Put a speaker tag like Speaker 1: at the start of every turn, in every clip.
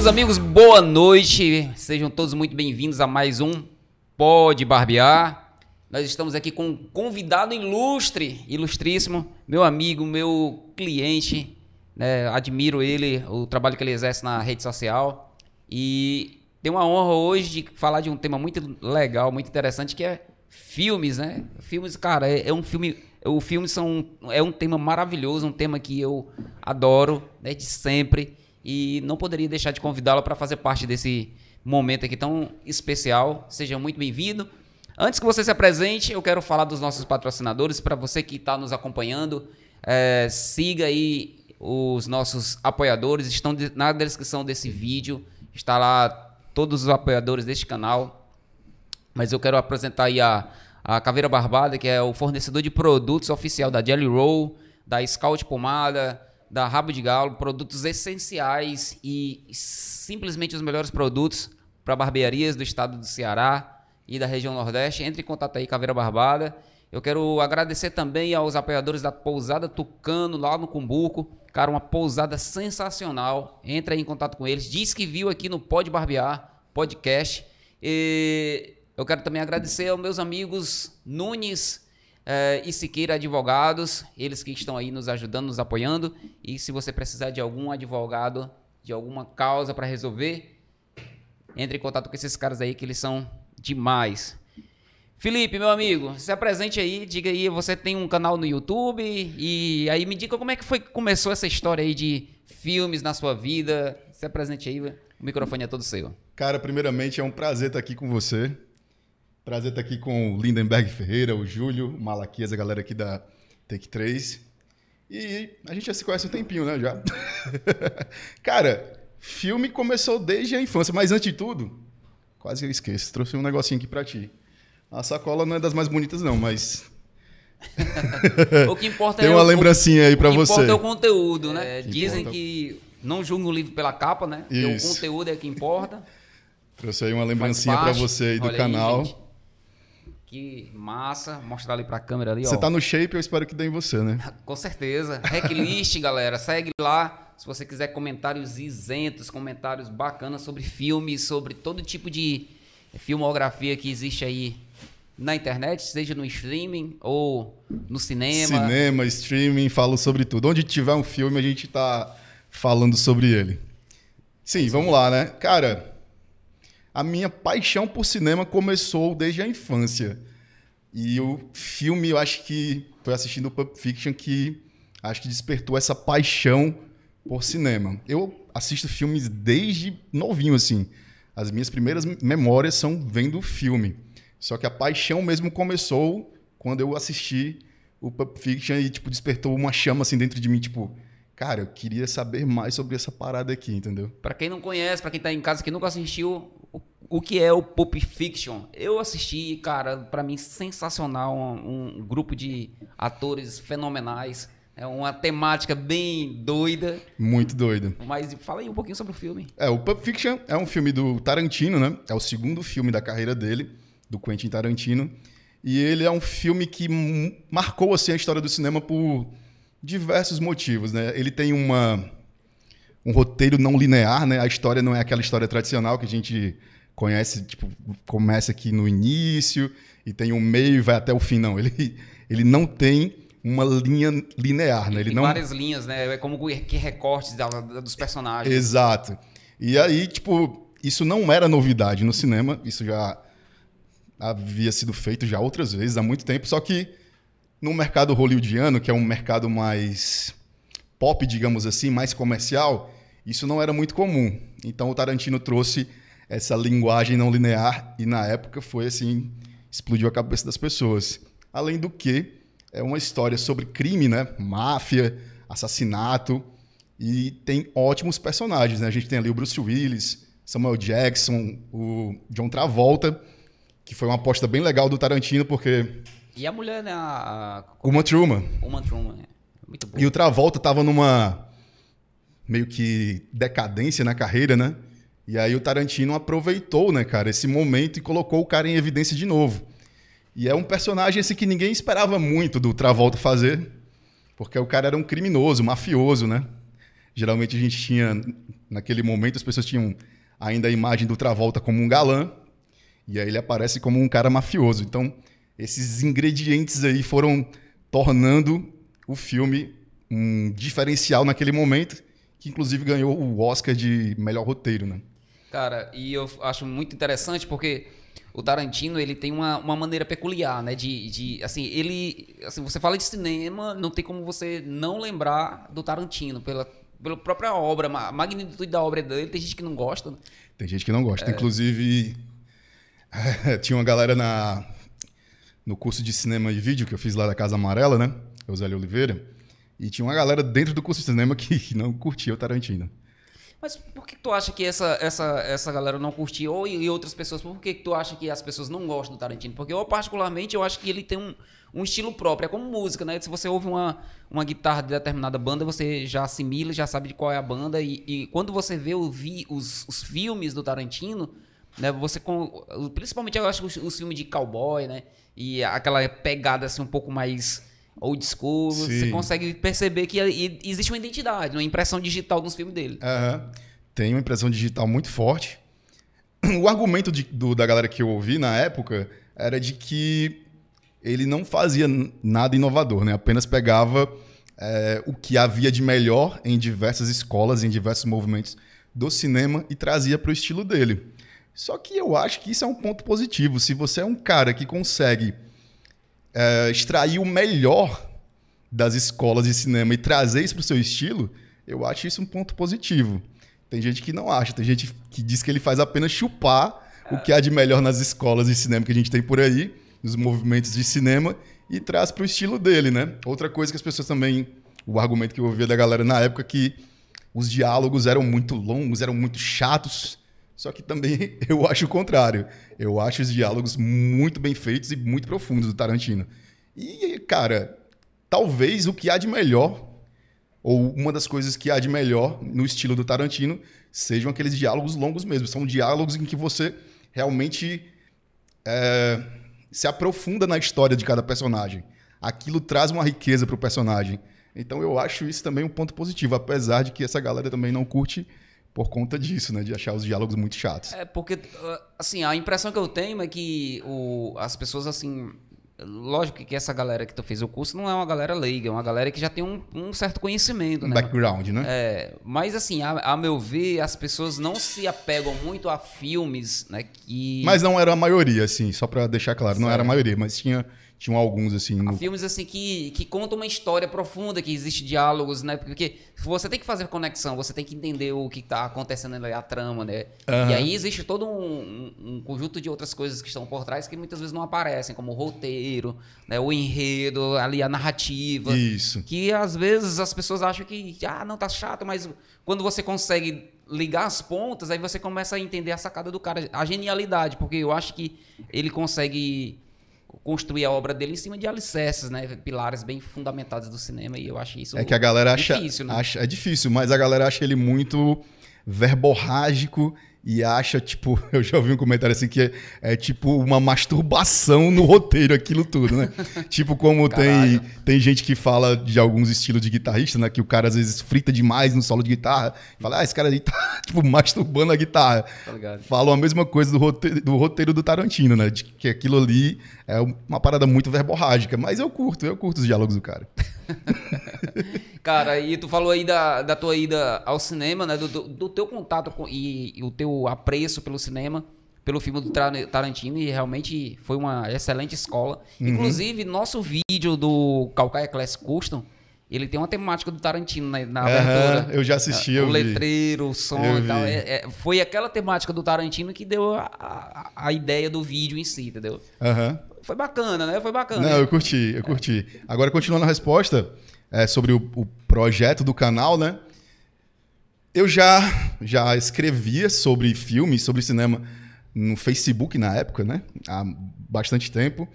Speaker 1: Meus amigos, boa noite. Sejam todos muito bem-vindos a mais um Pode Barbear. Nós estamos aqui com um convidado ilustre, ilustríssimo, meu amigo, meu cliente, né? Admiro ele, o trabalho que ele exerce na rede social. E tenho uma honra hoje de falar de um tema muito legal, muito interessante, que é filmes, né? Filmes, cara, é um filme... Os filmes é um tema maravilhoso, um tema que eu adoro desde sempre. E não poderia deixar de convidá-lo para fazer parte desse momento aqui tão especial. Seja muito bem-vindo. Antes que você se apresente, eu quero falar dos nossos patrocinadores. Para você que está nos acompanhando, siga aí os nossos apoiadores. Estão na descrição desse vídeo. Está lá todos os apoiadores deste canal. Mas eu quero apresentar aí a Caveira Barbada, que é o fornecedor de produtos oficial da Jelly Roll, da Scout Pomada, da Rabo de Galo, produtos essenciais e simplesmente os melhores produtos para barbearias do estado do Ceará e da região Nordeste. Entre em contato aí, Caveira Barbada. Eu quero agradecer também aos apoiadores da Pousada Tucano, lá no Cumbuco. Cara, uma pousada sensacional. Entra aí em contato com eles. Diz que viu aqui no Pode Barbear podcast. E eu quero também agradecer aos meus amigos Nunes e Siqueira Advogados, eles que estão aí nos ajudando, nos apoiando. E se você precisar de algum advogado, de alguma causa para resolver, entre em contato com esses caras aí, que eles são demais. Felipe, meu amigo, se apresente aí, diga aí, você tem um canal no YouTube, e aí me diga como é que começou essa história aí de filmes na sua vida. Se apresente aí, o microfone é todo seu.
Speaker 2: Cara, primeiramente é um prazer estar aqui com você. Prazer estar aqui com o Lindenberg Ferreira, o Júlio, o Malaquias, a galera aqui da Take 3. E a gente já se conhece um tempinho, né? Já. Cara, filme começou desde a infância, mas antes de tudo, quase eu esqueço, trouxe um negocinho aqui pra ti. A sacola não é das mais bonitas não, mas...
Speaker 1: O que importa
Speaker 2: tem uma lembrancinha aí pra você.
Speaker 1: O que importa é o conteúdo, né? Dizem que não julga um livro pela capa, né? Porque o conteúdo é que importa.
Speaker 2: Trouxe aí uma lembrancinha pra você aí do canal.
Speaker 1: Aí, que massa, mostrar ali pra câmera ali, ó.
Speaker 2: Você tá no shape, eu espero que dê em você, né?
Speaker 1: Com certeza. Hacklist, galera, segue lá. Se você quiser comentários isentos, comentários bacanas sobre filmes, sobre todo tipo de filmografia que existe aí na internet, seja no streaming ou no cinema.
Speaker 2: Cinema, streaming, falo sobre tudo. Onde tiver um filme, a gente tá falando sobre ele. Sim, vamos lá, né? Cara... A minha paixão por cinema começou desde a infância. E o filme, eu acho que foi assistindo o Pulp Fiction que acho que despertou essa paixão por cinema. Eu assisto filmes desde novinho, assim. As minhas primeiras memórias são vendo filme. Só que a paixão mesmo começou quando eu assisti o Pulp Fiction e, tipo, despertou uma chama, assim, dentro de mim, tipo... Cara, eu queria saber mais sobre essa parada aqui, entendeu?
Speaker 1: Pra quem não conhece, pra quem tá em casa que nunca assistiu, o que é o Pulp Fiction? Eu assisti, cara, pra mim sensacional, um grupo de atores fenomenais, é uma temática bem doida.
Speaker 2: Muito doida.
Speaker 1: Mas fala aí um pouquinho sobre o filme.
Speaker 2: O Pulp Fiction é um filme do Tarantino, né? É o segundo filme da carreira dele, do Quentin Tarantino. E ele é um filme que marcou, assim, a história do cinema por... diversos motivos, né? Ele tem um roteiro não linear, né? A história não é aquela história tradicional que a gente conhece, tipo, começa aqui no início e tem um meio e vai até o fim, não. Ele não tem uma linha linear, né? Ele
Speaker 1: tem
Speaker 2: não...
Speaker 1: várias linhas, né? É como que recortes dos personagens.
Speaker 2: Exato. E aí, tipo, isso não era novidade no cinema, isso já havia sido feito já outras vezes, há muito tempo, só que no mercado hollywoodiano, que é um mercado mais pop, digamos assim, mais comercial, isso não era muito comum. Então o Tarantino trouxe essa linguagem não linear e na época foi assim, explodiu a cabeça das pessoas. Além do que, é uma história sobre crime, né? Máfia, assassinato e tem ótimos personagens, né? A gente tem ali o Bruce Willis, Samuel Jackson, o John Travolta, que foi uma aposta bem legal do Tarantino, porque...
Speaker 1: E a mulher, né?
Speaker 2: Uma Thurman.
Speaker 1: Uma Thurman, muito boa.
Speaker 2: E o Travolta tava numa meio que decadência na carreira, né? E aí o Tarantino aproveitou, né, cara, esse momento e colocou o cara em evidência de novo. E é um personagem esse que ninguém esperava muito do Travolta fazer, porque o cara era um criminoso, mafioso, né? Geralmente a gente tinha, naquele momento, as pessoas tinham ainda a imagem do Travolta como um galã, e aí ele aparece como um cara mafioso. Então, esses ingredientes aí foram tornando o filme um diferencial naquele momento, que inclusive ganhou o Oscar de melhor roteiro, né?
Speaker 1: Cara, e eu acho muito interessante porque o Tarantino, ele tem uma maneira peculiar, né? Assim, você fala de cinema, não tem como você não lembrar do Tarantino, pela própria obra, a magnitude da obra dele. Tem gente que não gosta, né?
Speaker 2: Tem gente que não gosta. Inclusive, tinha uma galera no curso de cinema e vídeo que eu fiz lá da Casa Amarela, né? Eusélio Oliveira. E tinha uma galera dentro do curso de cinema que não curtia o Tarantino.
Speaker 1: Mas por que tu acha que essa galera não curtiu? E outras pessoas, por que tu acha que as pessoas não gostam do Tarantino? Porque eu, particularmente, eu acho que ele tem um estilo próprio. É como música, né? Se você ouve uma guitarra de determinada banda, você já assimila, já sabe de qual é a banda. E quando você vê os filmes do Tarantino, né? Principalmente, eu acho que os filmes de cowboy, né? E aquela pegada assim um pouco mais old school,
Speaker 2: Sim.
Speaker 1: Você consegue perceber que existe uma identidade, uma impressão digital nos filmes dele.
Speaker 2: Tem uma impressão digital muito forte. O argumento da galera que eu ouvi na época era de que ele não fazia nada inovador, né? Apenas pegava o que havia de melhor em diversas escolas, em diversos movimentos do cinema e trazia para o estilo dele. Só que eu acho que isso é um ponto positivo. Se você é um cara que consegue extrair o melhor das escolas de cinema e trazer isso para o seu estilo, eu acho isso um ponto positivo. Tem gente que não acha, tem gente que diz que ele faz apenas chupar o que há de melhor nas escolas de cinema que a gente tem por aí, nos movimentos de cinema, e traz para o estilo dele, né? Outra coisa que as pessoas também... O argumento que eu ouvia da galera na época é que os diálogos eram muito longos, eram muito chatos, só que também eu acho o contrário. Eu acho os diálogos muito bem feitos e muito profundos do Tarantino. E, cara, talvez o que há de melhor, ou uma das coisas que há de melhor no estilo do Tarantino, sejam aqueles diálogos longos mesmo. São diálogos em que você realmente se aprofunda na história de cada personagem. Aquilo traz uma riqueza para o personagem. Então eu acho isso também um ponto positivo, apesar de que essa galera também não curte por conta disso, né? De achar os diálogos muito chatos.
Speaker 1: Porque, assim, a impressão que eu tenho é que as pessoas, assim... Lógico que essa galera que tu fez o curso não é uma galera leiga, é uma galera que já tem um certo conhecimento, né?
Speaker 2: Background, né?
Speaker 1: Mas, assim, a meu ver, as pessoas não se apegam muito a filmes, né?
Speaker 2: Mas não era a maioria, assim, só pra deixar claro. Não era a maioria, mas tinham alguns, assim...
Speaker 1: Filmes, assim, que contam uma história profunda, que existe diálogos, né? Porque você tem que fazer conexão, você tem que entender o que tá acontecendo ali, a trama, né? E aí existe todo um conjunto de outras coisas que estão por trás que muitas vezes não aparecem, como o roteiro, né? O enredo, ali a narrativa.
Speaker 2: Isso.
Speaker 1: Que às vezes as pessoas acham que, não, tá chato, mas quando você consegue ligar as pontas, aí você começa a entender a sacada do cara, a genialidade, porque eu acho que ele consegue construir a obra dele em cima de alicerces, né? Pilares bem fundamentados do cinema, e eu acho isso
Speaker 2: que a galera
Speaker 1: difícil, né?
Speaker 2: É difícil, mas a galera acha ele muito verborrágico e acha, tipo, eu já ouvi um comentário assim que é tipo uma masturbação no roteiro, aquilo tudo, né? Tipo, como tem gente que fala de alguns estilos de guitarrista, né? Que o cara às vezes frita demais no solo de guitarra, fala, esse cara aí tá, tipo, masturbando a guitarra.
Speaker 1: Tá ligado.
Speaker 2: Falam a mesma coisa do roteiro do Tarantino, né? De que aquilo ali é uma parada muito verborrágica, mas eu curto os diálogos do cara.
Speaker 1: Cara, e tu falou aí da tua ida ao cinema, né? Do teu contato e o teu apreço pelo cinema, pelo filme do Tarantino, e realmente foi uma excelente escola. Inclusive, nosso vídeo do Calcaia Classic Custom, ele tem uma temática do Tarantino na abertura.
Speaker 2: Eu já assisti,
Speaker 1: o letreiro, o som e tal. Foi aquela temática do Tarantino que deu a ideia do vídeo em si, entendeu? Foi bacana, né? Foi bacana.
Speaker 2: Não, eu curti. Agora, continuando a resposta sobre o projeto do canal, né? Eu já escrevia sobre filmes, sobre cinema no Facebook na época, né? Há bastante tempo.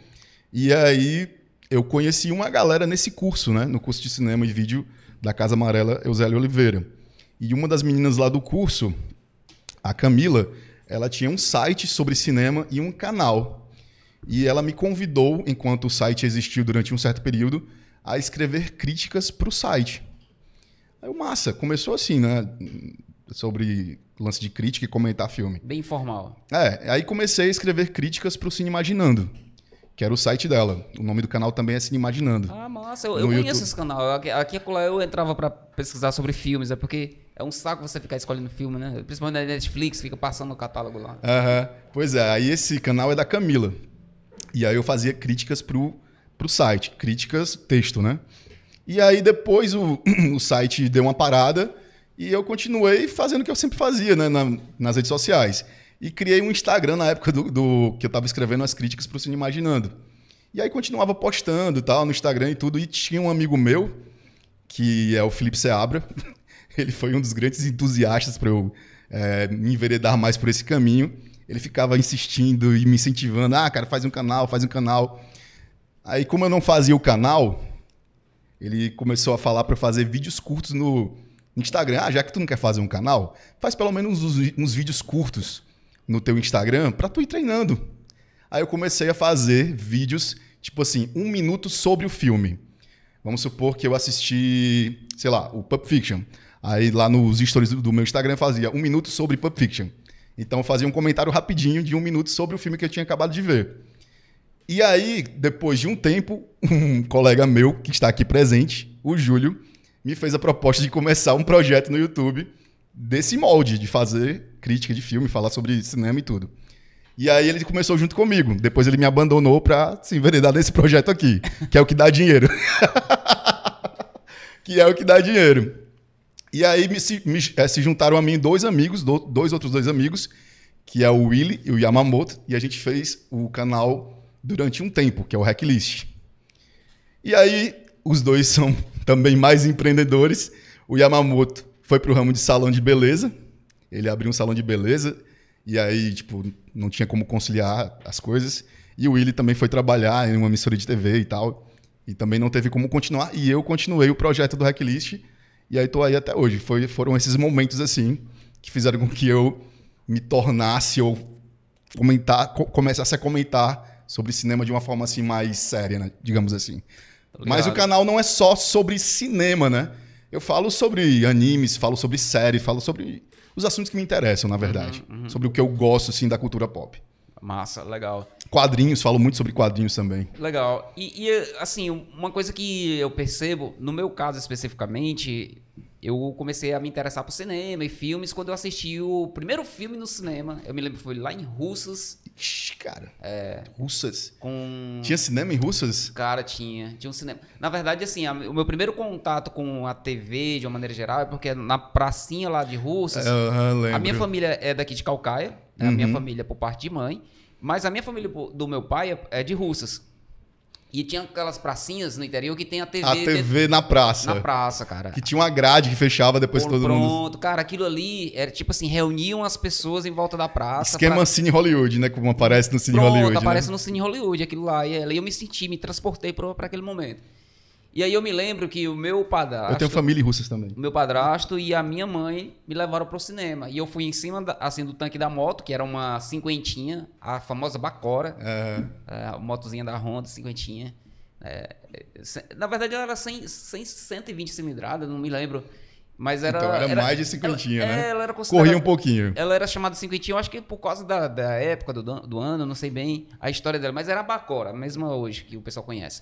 Speaker 2: E aí eu conheci uma galera nesse curso, né? No curso de cinema e vídeo da Casa Amarela, Eusélio Oliveira. E uma das meninas lá do curso, a Camila, ela tinha um site sobre cinema e um canal. E ela me convidou, enquanto o site existiu durante um certo período, a escrever críticas para o site. Aí o massa, começou assim, né? Sobre lance de crítica e comentar filme.
Speaker 1: Bem informal.
Speaker 2: Aí comecei a escrever críticas pro Cine Imaginando, que era o site dela. O nome do canal também é Cine Imaginando.
Speaker 1: Ah, massa. Eu conheço esse canal. Aqui eu entrava pra pesquisar sobre filmes, porque é um saco você ficar escolhendo filme, né? Principalmente na Netflix, fica passando o catálogo lá.
Speaker 2: Pois é, aí esse canal é da Camila. E aí eu fazia críticas pro site. Críticas, texto, né? E aí depois o site deu uma parada e eu continuei fazendo o que eu sempre fazia, né? Nas redes sociais. E criei um Instagram na época do que eu tava escrevendo as críticas pro Cine Imaginando. E aí continuava postando e tal, no Instagram e tudo. E tinha um amigo meu, que é o Felipe Seabra. Ele foi um dos grandes entusiastas para eu me enveredar mais por esse caminho. Ele ficava insistindo e me incentivando. Ah, cara, faz um canal, faz um canal. Aí, como eu não fazia o canal, ele começou a falar para eu fazer vídeos curtos no Instagram. Ah, já que tu não quer fazer um canal, faz pelo menos uns vídeos curtos no teu Instagram para tu ir treinando. Aí eu comecei a fazer vídeos, tipo assim, 1 minuto sobre o filme. Vamos supor que eu assisti, sei lá, o Pulp Fiction. Aí lá nos stories do meu Instagram fazia 1 minuto sobre Pulp Fiction. Então eu fazia um comentário rapidinho de 1 minuto sobre o filme que eu tinha acabado de ver. E aí, depois de um tempo, um colega meu, que está aqui presente, o Júlio, me fez a proposta de começar um projeto no YouTube desse molde, de fazer crítica de filme, falar sobre cinema e tudo. E aí ele começou junto comigo. Depois ele me abandonou para se enveredar nesse projeto aqui, que é o que dá dinheiro. Que é o que dá dinheiro. E aí se juntaram a mim dois outros dois amigos, que é o Willy e o Yamamoto, e a gente fez o canal durante um tempo, que é o Hacklist. E aí os dois são também mais empreendedores. O Yamamoto foi pro ramo de salão de beleza. Ele abriu um salão de beleza e aí, tipo, não tinha como conciliar as coisas. E o Willy também foi trabalhar em uma emissora de TV e tal. E também não teve como continuar. E eu continuei o projeto do Hacklist. E aí tô aí até hoje. Foram esses momentos, assim, que fizeram com que eu me tornasse ou começasse a comentar sobre cinema de uma forma, assim, mais séria, né? Digamos assim. Mas o canal não é só sobre cinema, né? Eu falo sobre animes, falo sobre série, falo sobre os assuntos que me interessam, na verdade. Sobre o que eu gosto, assim, da cultura pop.
Speaker 1: Massa, legal.
Speaker 2: Quadrinhos, falo muito sobre quadrinhos também.
Speaker 1: Legal. E assim, uma coisa que eu percebo, no meu caso especificamente, eu comecei a me interessar por cinema e filmes quando eu assisti o primeiro filme no cinema. Eu me lembro que foi lá em Russas.
Speaker 2: Ixi, cara. Russas?
Speaker 1: Com...
Speaker 2: Tinha cinema em Russas?
Speaker 1: Cara, tinha um cinema. Na verdade, assim, o meu primeiro contato com a TV, de uma maneira geral, é porque na pracinha lá de Russas,
Speaker 2: lembro.
Speaker 1: a minha família é daqui de Calcaia, né? A minha família por parte de mãe, mas a minha família do meu pai é de Russas. E tinha aquelas pracinhas no interior que tem a TV...
Speaker 2: A TV na praça.
Speaker 1: Na praça, cara.
Speaker 2: Que tinha uma grade que fechava depois todo mundo...
Speaker 1: Pronto, cara, aquilo ali era tipo assim, reuniam as pessoas em volta da praça...
Speaker 2: Esquema Cine Hollywood, né? Como aparece no Cine Hollywood,
Speaker 1: aparece
Speaker 2: né?
Speaker 1: no Cine Hollywood, aquilo lá. E aí eu me transportei para aquele momento. E aí eu me lembro que o meu padrasto...
Speaker 2: Eu tenho família em Russas também.
Speaker 1: O meu padrasto e a minha mãe me levaram pro cinema. E eu fui em cima assim, do tanque da moto, que era uma cinquentinha, a famosa Bacora. A motozinha da Honda, cinquentinha. Na verdade ela era 120 cilindrada, não me lembro. Mas era...
Speaker 2: Então era mais de cinquentinha, né?
Speaker 1: Ela era considerada...
Speaker 2: Corria um pouquinho.
Speaker 1: Ela era chamada cinquentinha, eu acho que por causa da época do ano, não sei bem a história dela. Mas era a Bacora, a mesma hoje, que o pessoal conhece.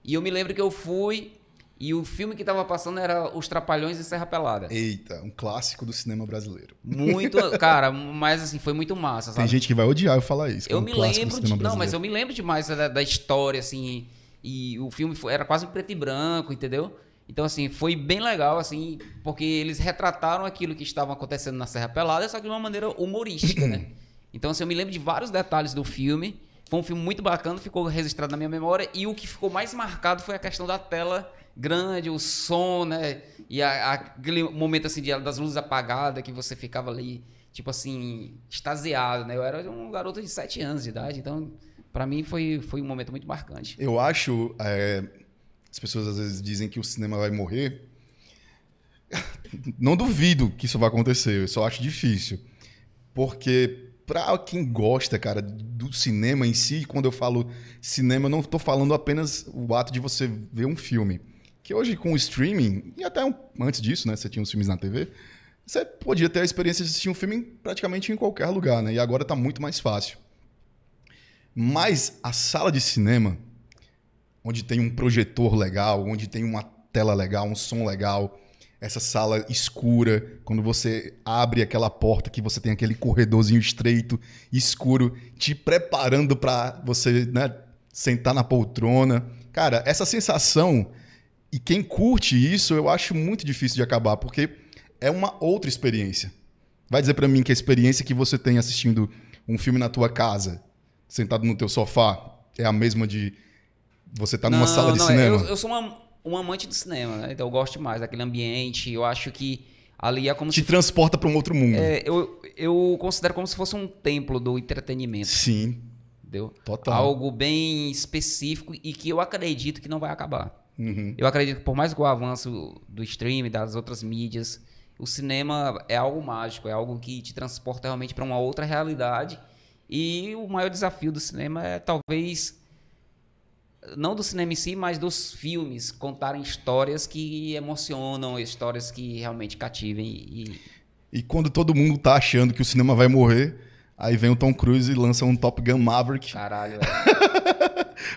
Speaker 1: E eu me lembro que eu fui e o filme que tava passando era Os Trapalhões e Serra Pelada.
Speaker 2: Eita, um clássico do cinema brasileiro.
Speaker 1: Muito, cara, mas assim, foi muito massa, sabe?
Speaker 2: Tem gente que vai odiar eu falar isso.
Speaker 1: Eu me lembro não, mas eu me lembro demais da história, assim, e o filme era quase em preto e branco, entendeu? Então, assim, foi bem legal, assim, porque eles retrataram aquilo que estava acontecendo na Serra Pelada, só que de uma maneira humorística, né? Então, assim, eu me lembro de vários detalhes do filme. Foi um filme muito bacana, ficou registrado na minha memória. E o que ficou mais marcado foi a questão da tela grande, o som, né? E aquele momento, assim, das luzes apagadas, que você ficava ali, tipo assim, extasiado, né? Eu era um garoto de 7 anos de idade, então, pra mim, foi um momento muito marcante.
Speaker 2: Eu acho... as pessoas às vezes dizem que o cinema vai morrer. Não duvido que isso vai acontecer, eu só acho difícil. Porque... Pra quem gosta, cara, do cinema em si, quando eu falo cinema, eu não tô falando apenas o ato de você ver um filme. que hoje com o streaming, e até antes disso, né? Você tinha os filmes na TV, você podia ter a experiência de assistir um filme praticamente em qualquer lugar, né? E agora tá muito mais fácil. Mas a sala de cinema, onde tem um projetor legal, onde tem uma tela legal, um som legal, essa sala escura, quando você abre aquela porta que você tem aquele corredorzinho estreito, escuro, te preparando para você, né, sentar na poltrona. Cara, essa sensação, e quem curte isso, eu acho muito difícil de acabar, porque é uma outra experiência. Vai dizer para mim que a experiência que você tem assistindo um filme na tua casa, sentado no teu sofá, é a mesma de você estar numa sala de cinema?
Speaker 1: Eu sou um amante do cinema, né? Então eu gosto mais daquele ambiente. Eu acho que ali é como
Speaker 2: te transporta para um outro mundo.
Speaker 1: Eu considero como se fosse um templo do entretenimento.
Speaker 2: Sim.
Speaker 1: Entendeu?
Speaker 2: Total.
Speaker 1: Algo bem específico e que eu acredito que não vai acabar.
Speaker 2: Uhum.
Speaker 1: Eu acredito que por mais que o avanço do streaming, das outras mídias, o cinema é algo mágico, é algo que te transporta realmente para uma outra realidade. E o maior desafio do cinema é talvez, não do cinema em si, mas dos filmes, contarem histórias que emocionam, histórias que realmente cativem.
Speaker 2: E quando todo mundo tá achando que o cinema vai morrer, aí vem o Tom Cruise e lança um Top Gun Maverick.
Speaker 1: Caralho, velho.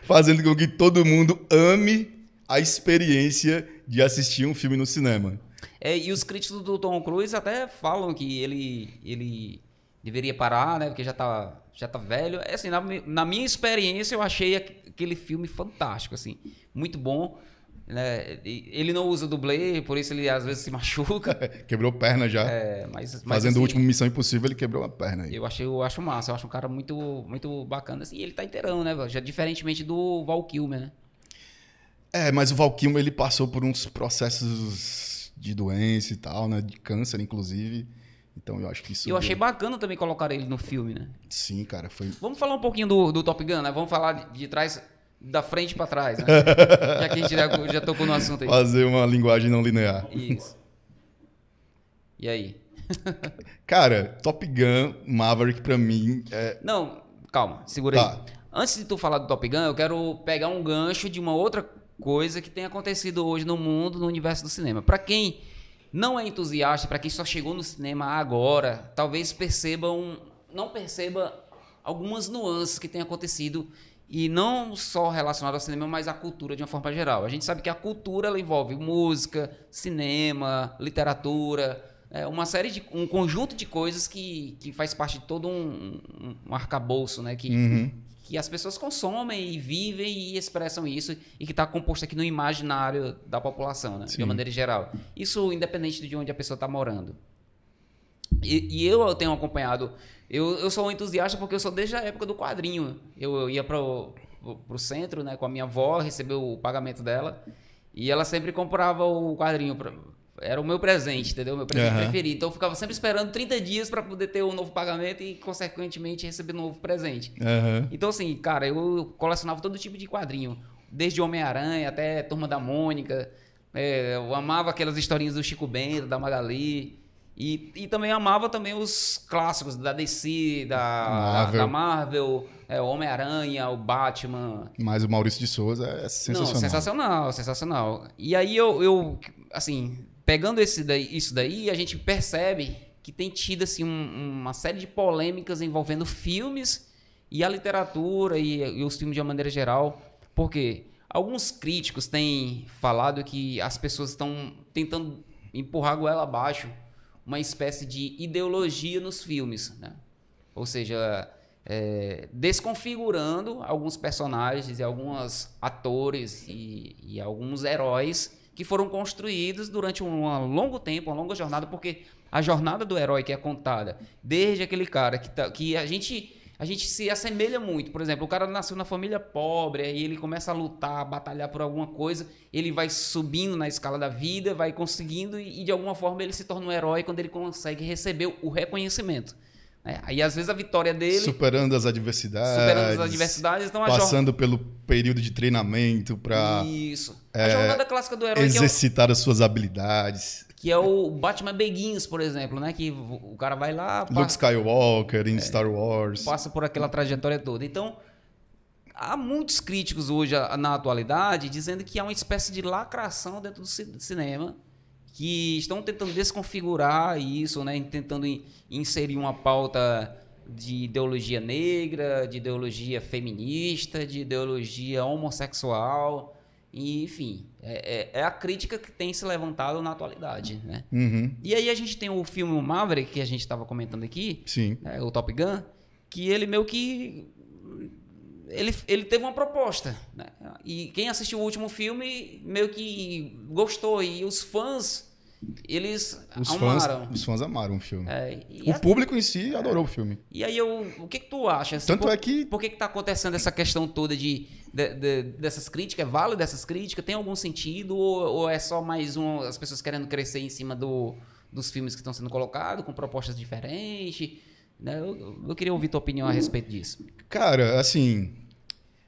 Speaker 2: Fazendo com que todo mundo ame a experiência de assistir um filme no cinema.
Speaker 1: E os críticos do Tom Cruise até falam que ele deveria parar, né? Porque já tá velho. Assim, na minha experiência, eu achei aquele filme fantástico, assim. Muito bom. Né? Ele não usa dublê, por isso ele às vezes se machuca.
Speaker 2: Quebrou perna já.
Speaker 1: Mas
Speaker 2: fazendo
Speaker 1: assim,
Speaker 2: o último Missão Impossível, ele quebrou a perna. Aí.
Speaker 1: Eu acho massa. Eu acho um cara muito, muito bacana. Assim, e ele tá inteirão, né? Já diferentemente do Val Kilmer, né?
Speaker 2: Mas o Val Kilmer, ele passou por uns processos de doença e tal, né? De câncer, inclusive. Então eu acho que isso...
Speaker 1: Eu achei bacana também colocar ele no filme, né?
Speaker 2: Sim, cara, foi...
Speaker 1: Vamos falar um pouquinho do Top Gun, né? Vamos falar de trás, da frente pra trás, né? Já que a gente já tocou no assunto aí.
Speaker 2: Fazer uma linguagem não linear.
Speaker 1: Isso. E aí?
Speaker 2: Cara, Top Gun, Maverick, pra mim...
Speaker 1: Não, calma, segura aí. Antes de tu falar do Top Gun, eu quero pegar um gancho de uma outra coisa que tem acontecido hoje no mundo, no universo do cinema. Pra quem não é entusiasta, para quem só chegou no cinema agora, talvez não perceba algumas nuances que têm acontecido, e não só relacionado ao cinema, mas à cultura de uma forma geral. A gente sabe que a cultura ela envolve música, cinema, literatura, um conjunto de coisas que faz parte de todo um arcabouço, né? Que as pessoas consomem e vivem e expressam isso, e que está composto aqui no imaginário da população, né? De uma maneira geral. Isso independente de onde a pessoa está morando. E eu tenho acompanhado... Eu sou um entusiasta porque eu sou desde a época do quadrinho. Eu ia pro centro, né, com a minha avó, receber o pagamento dela, e ela sempre comprava o quadrinho. Era o meu presente, entendeu? Meu presente preferido. Então eu ficava sempre esperando 30 dias para poder ter um novo pagamento e, consequentemente, receber um novo presente. Então, assim, cara, eu colecionava todo tipo de quadrinho. Desde Homem-Aranha até Turma da Mônica. Eu amava aquelas historinhas do Chico Bento, da Magali. E também amava também os clássicos da DC, da Marvel, o Homem-Aranha, o Batman.
Speaker 2: Mas o Maurício de Souza é sensacional.
Speaker 1: Não, sensacional, sensacional. E aí eu assim... Pegando isso daí, a gente percebe que tem tido assim, uma série de polêmicas envolvendo filmes e a literatura e os filmes de uma maneira geral. Porque alguns críticos têm falado que as pessoas estão tentando empurrar a goela abaixo uma espécie de ideologia nos filmes, né? Ou seja, desconfigurando alguns personagens e alguns atores e alguns heróis que foram construídos durante um longo tempo, uma longa jornada, porque a jornada do herói que é contada, desde aquele cara que a gente se assemelha muito. Por exemplo, o cara nasceu na família pobre, aí ele começa a lutar, a batalhar por alguma coisa, ele vai subindo na escala da vida, vai conseguindo e de alguma forma ele se torna um herói quando ele consegue receber o reconhecimento. Aí, às vezes, a vitória dele...
Speaker 2: Superando as adversidades.
Speaker 1: Então,
Speaker 2: passando pelo período de treinamento para...
Speaker 1: Isso. A jornada clássica do herói...
Speaker 2: Exercitar as suas habilidades.
Speaker 1: Que é o Batman Begins, por exemplo, né? Que o cara vai lá...
Speaker 2: Luke Skywalker em Star Wars.
Speaker 1: Passa por aquela trajetória toda. Então, há muitos críticos hoje, na atualidade, dizendo que há uma espécie de lacração dentro do cinema, que estão tentando desconfigurar isso, né? Tentando inserir uma pauta de ideologia negra, de ideologia feminista, de ideologia homossexual, e, enfim, é a crítica que tem se levantado na atualidade, né?
Speaker 2: Uhum.
Speaker 1: E aí a gente tem o filme Maverick, que a gente estava comentando aqui,
Speaker 2: Sim.
Speaker 1: né, o Top Gun, que ele meio que... Ele teve uma proposta, né? E quem assistiu o último filme meio que gostou, e os fãs, eles amaram.
Speaker 2: Os fãs amaram o filme.
Speaker 1: E
Speaker 2: o público em si adorou o filme.
Speaker 1: E aí, o que tu acha? Assim,
Speaker 2: Tanto é que...
Speaker 1: Por que está acontecendo essa questão toda dessas críticas? É válido dessas críticas? Tem algum sentido? Ou é só mais as pessoas querendo crescer em cima dos filmes que estão sendo colocados, com propostas diferentes? Né? Eu queria ouvir tua opinião a respeito disso.
Speaker 2: Cara, assim,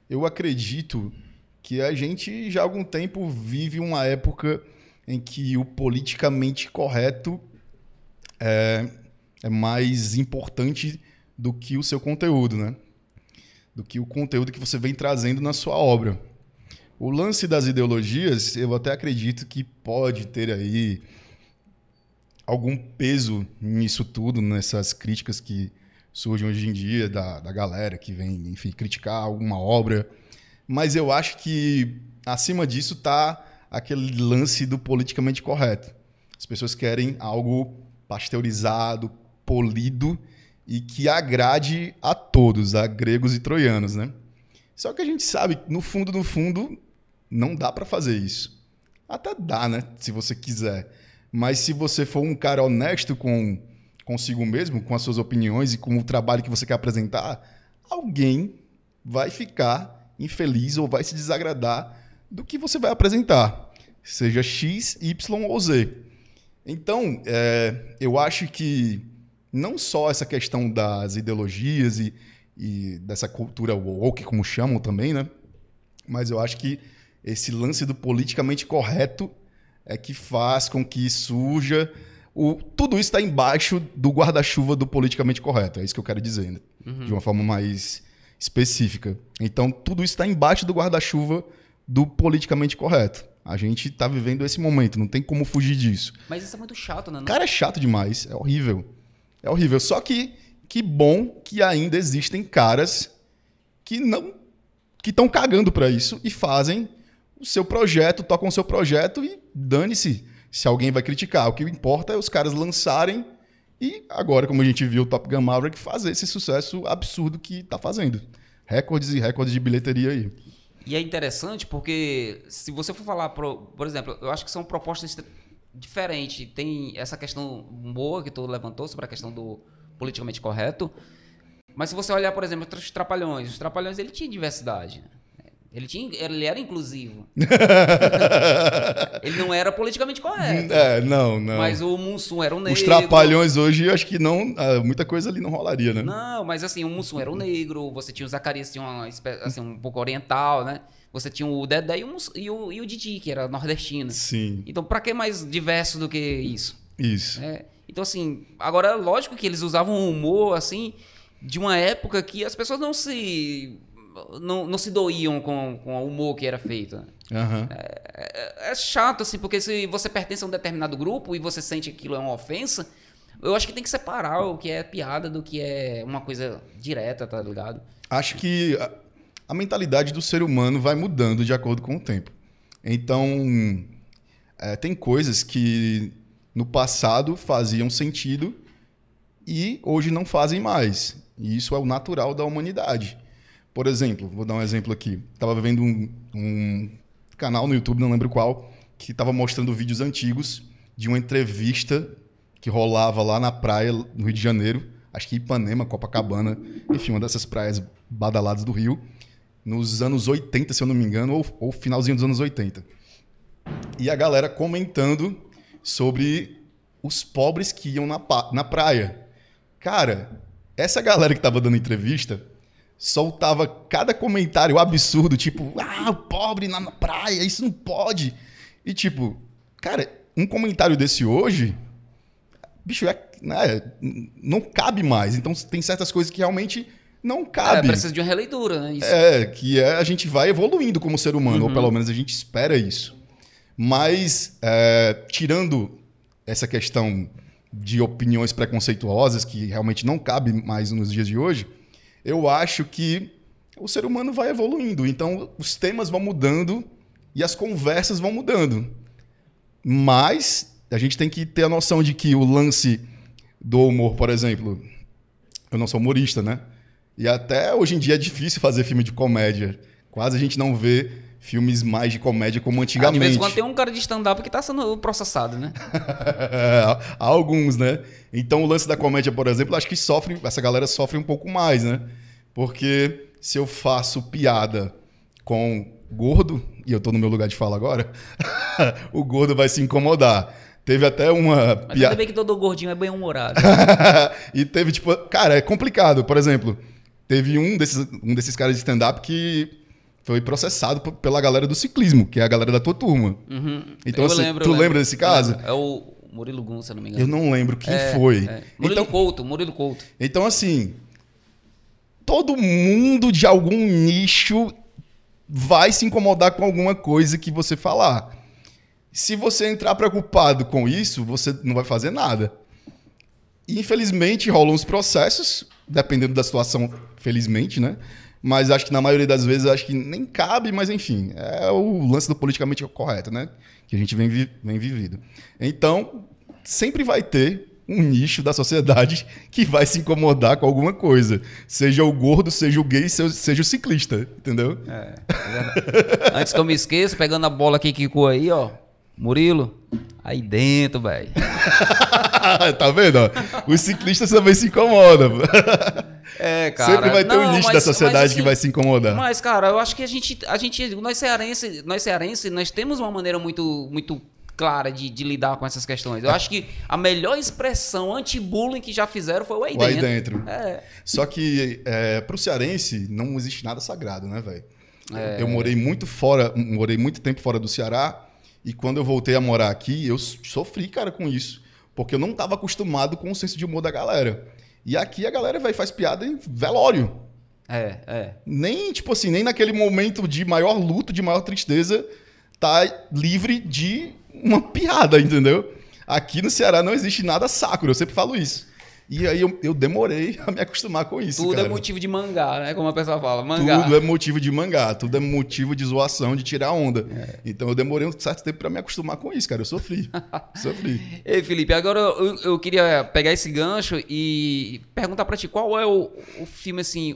Speaker 2: eu acredito que a gente já há algum tempo vive uma época em que o politicamente correto é mais importante do que o seu conteúdo, né? Do que o conteúdo que você vem trazendo na sua obra. O lance das ideologias, eu até acredito que pode ter aí algum peso nisso tudo, nessas críticas que surgem hoje em dia da galera que vem, enfim, criticar alguma obra. Mas eu acho que acima disso está aquele lance do politicamente correto. As pessoas querem algo pasteurizado, polido e que agrade a todos, a gregos e troianos, né? Só que a gente sabe, no fundo, não dá para fazer isso. Até dá, né? Se você quiser. Mas se você for um cara honesto consigo mesmo, com as suas opiniões e com o trabalho que você quer apresentar, alguém vai ficar infeliz ou vai se desagradar do que você vai apresentar, seja X, Y ou Z. Então, eu acho que não só essa questão das ideologias e dessa cultura woke, como chamam também, né? Mas eu acho que esse lance do politicamente correto é que faz com que surja... Tudo isso está embaixo do guarda-chuva do politicamente correto. É isso que eu quero dizer, né? Uhum. De uma forma mais específica. Então, tudo isso está embaixo do guarda-chuva do politicamente correto. A gente está vivendo esse momento, não tem como fugir disso.
Speaker 1: Mas isso é muito chato, né?
Speaker 2: Cara, é chato demais, é horrível. É horrível. Só que bom que ainda existem caras que estão cagando para isso e fazem o seu projeto, tocam o seu projeto e dane-se se alguém vai criticar. O que importa é os caras lançarem e agora, como a gente viu o Top Gun Maverick, fazer esse sucesso absurdo que tá fazendo. Recordes e recordes de bilheteria aí.
Speaker 1: E é interessante porque se você for falar, por exemplo, eu acho que são propostas diferentes. Tem essa questão boa que tu levantou sobre a questão do politicamente correto. Mas se você olhar, por exemplo, os Trapalhões ele tinha diversidade, né? Ele era inclusivo. Ele não era politicamente correto.
Speaker 2: Não.
Speaker 1: Mas o Mussum era um negro.
Speaker 2: Os Trapalhões hoje, eu acho que não, muita coisa ali não rolaria, né?
Speaker 1: Não, mas assim, o Mussum era um negro, você tinha o Zacarias, tinha uma espécie, assim, um pouco oriental, né? Você tinha o Dedé e o Didi, que era nordestino.
Speaker 2: Sim.
Speaker 1: Então, pra que mais diverso do que isso?
Speaker 2: Isso.
Speaker 1: Então, assim, agora, lógico que eles usavam um humor, assim, de uma época que as pessoas não se doíam com o humor que era feito.
Speaker 2: Uhum.
Speaker 1: É chato, assim, porque se você pertence a um determinado grupo e você sente que aquilo é uma ofensa, eu acho que tem que separar o que é piada do que é uma coisa direta, tá ligado?
Speaker 2: Acho que a mentalidade do ser humano vai mudando de acordo com o tempo. Então, tem coisas que no passado faziam sentido e hoje não fazem mais. E isso é o natural da humanidade. Por exemplo, vou dar um exemplo aqui. Estava vendo um canal no YouTube, não lembro qual, que estava mostrando vídeos antigos de uma entrevista que rolava lá na praia, no Rio de Janeiro, acho que Ipanema, Copacabana, enfim, uma dessas praias badaladas do Rio, nos anos 80, se eu não me engano, ou finalzinho dos anos 80. E a galera comentando sobre os pobres que iam na praia. Cara, essa galera que estava dando entrevista soltava cada comentário absurdo, tipo, pobre na praia, isso não pode. E tipo, cara, um comentário desse hoje, bicho, não cabe mais. Então tem certas coisas que realmente não cabe.
Speaker 1: Precisa de uma releitura, né? Isso.
Speaker 2: A gente vai evoluindo como ser humano, ou pelo menos a gente espera isso. Mas, tirando essa questão de opiniões preconceituosas, que realmente não cabe mais nos dias de hoje, eu acho que o ser humano vai evoluindo. Então, os temas vão mudando e as conversas vão mudando. Mas a gente tem que ter a noção de que o lance do humor, por exemplo, eu não sou humorista, né? E até hoje em dia é difícil fazer filme de comédia. Quase a gente não vê filmes mais de comédia como antigamente.
Speaker 1: De vez em quando tem um cara de stand-up que tá sendo processado, né?
Speaker 2: Há alguns, né? Então o lance da comédia, por exemplo, acho que essa galera sofre um pouco mais, né? Porque se eu faço piada com gordo, e eu tô no meu lugar de fala agora, o gordo vai se incomodar. Teve até uma
Speaker 1: piada. Mas ainda bem que todo gordinho é bem-humorado.
Speaker 2: E teve, tipo, cara, é complicado. Por exemplo, teve um desses caras de stand-up que foi processado pela galera do ciclismo, que é a galera da tua turma. Então, tu lembra desse caso?
Speaker 1: É o Murilo Gun, se eu não me engano.
Speaker 2: Eu não lembro quem foi.
Speaker 1: Murilo Couto.
Speaker 2: Então, assim, todo mundo de algum nicho vai se incomodar com alguma coisa que você falar. Se você entrar preocupado com isso, você não vai fazer nada. E, infelizmente, rolam os processos, dependendo da situação, felizmente, né? Mas acho que na maioria das vezes acho que nem cabe, mas enfim, é o lance do politicamente correto, né? Que a gente vem vivido. Então, sempre vai ter um nicho da sociedade que vai se incomodar com alguma coisa. Seja o gordo, seja o gay, seja o ciclista, entendeu?
Speaker 1: É verdade. Antes que eu me esqueça, pegando a bola que quicou aí, ó. Murilo, aí dentro, velho.
Speaker 2: Tá vendo? Os ciclistas também se incomodam.
Speaker 1: Cara.
Speaker 2: Sempre vai ter um nicho da sociedade assim, que vai se incomodar.
Speaker 1: Mas, cara, eu acho que nós cearenses, nós temos uma maneira muito, muito clara de lidar com essas questões. Eu acho que a melhor expressão anti-bullying que já fizeram foi o aí dentro.
Speaker 2: O aí dentro. Só que pro cearense não existe nada sagrado, né, velho? Eu morei muito tempo fora do Ceará. E quando eu voltei a morar aqui, eu sofri, cara, com isso. Porque eu não estava acostumado com o senso de humor da galera. E aqui a galera faz piada em velório. Nem, tipo assim, nem naquele momento de maior luto, de maior tristeza, tá livre de uma piada, entendeu? Aqui no Ceará não existe nada sacro, eu sempre falo isso. E aí eu demorei a me acostumar com isso,
Speaker 1: Tudo
Speaker 2: cara.
Speaker 1: é motivo de mangá, né? Como a pessoa fala, mangá.
Speaker 2: Tudo é motivo de mangá, tudo é motivo de zoação, de tirar onda. Então eu demorei um certo tempo pra me acostumar com isso, cara. Eu sofri.
Speaker 1: Ei, Felipe, agora eu queria pegar esse gancho e perguntar pra ti, qual é o filme, assim,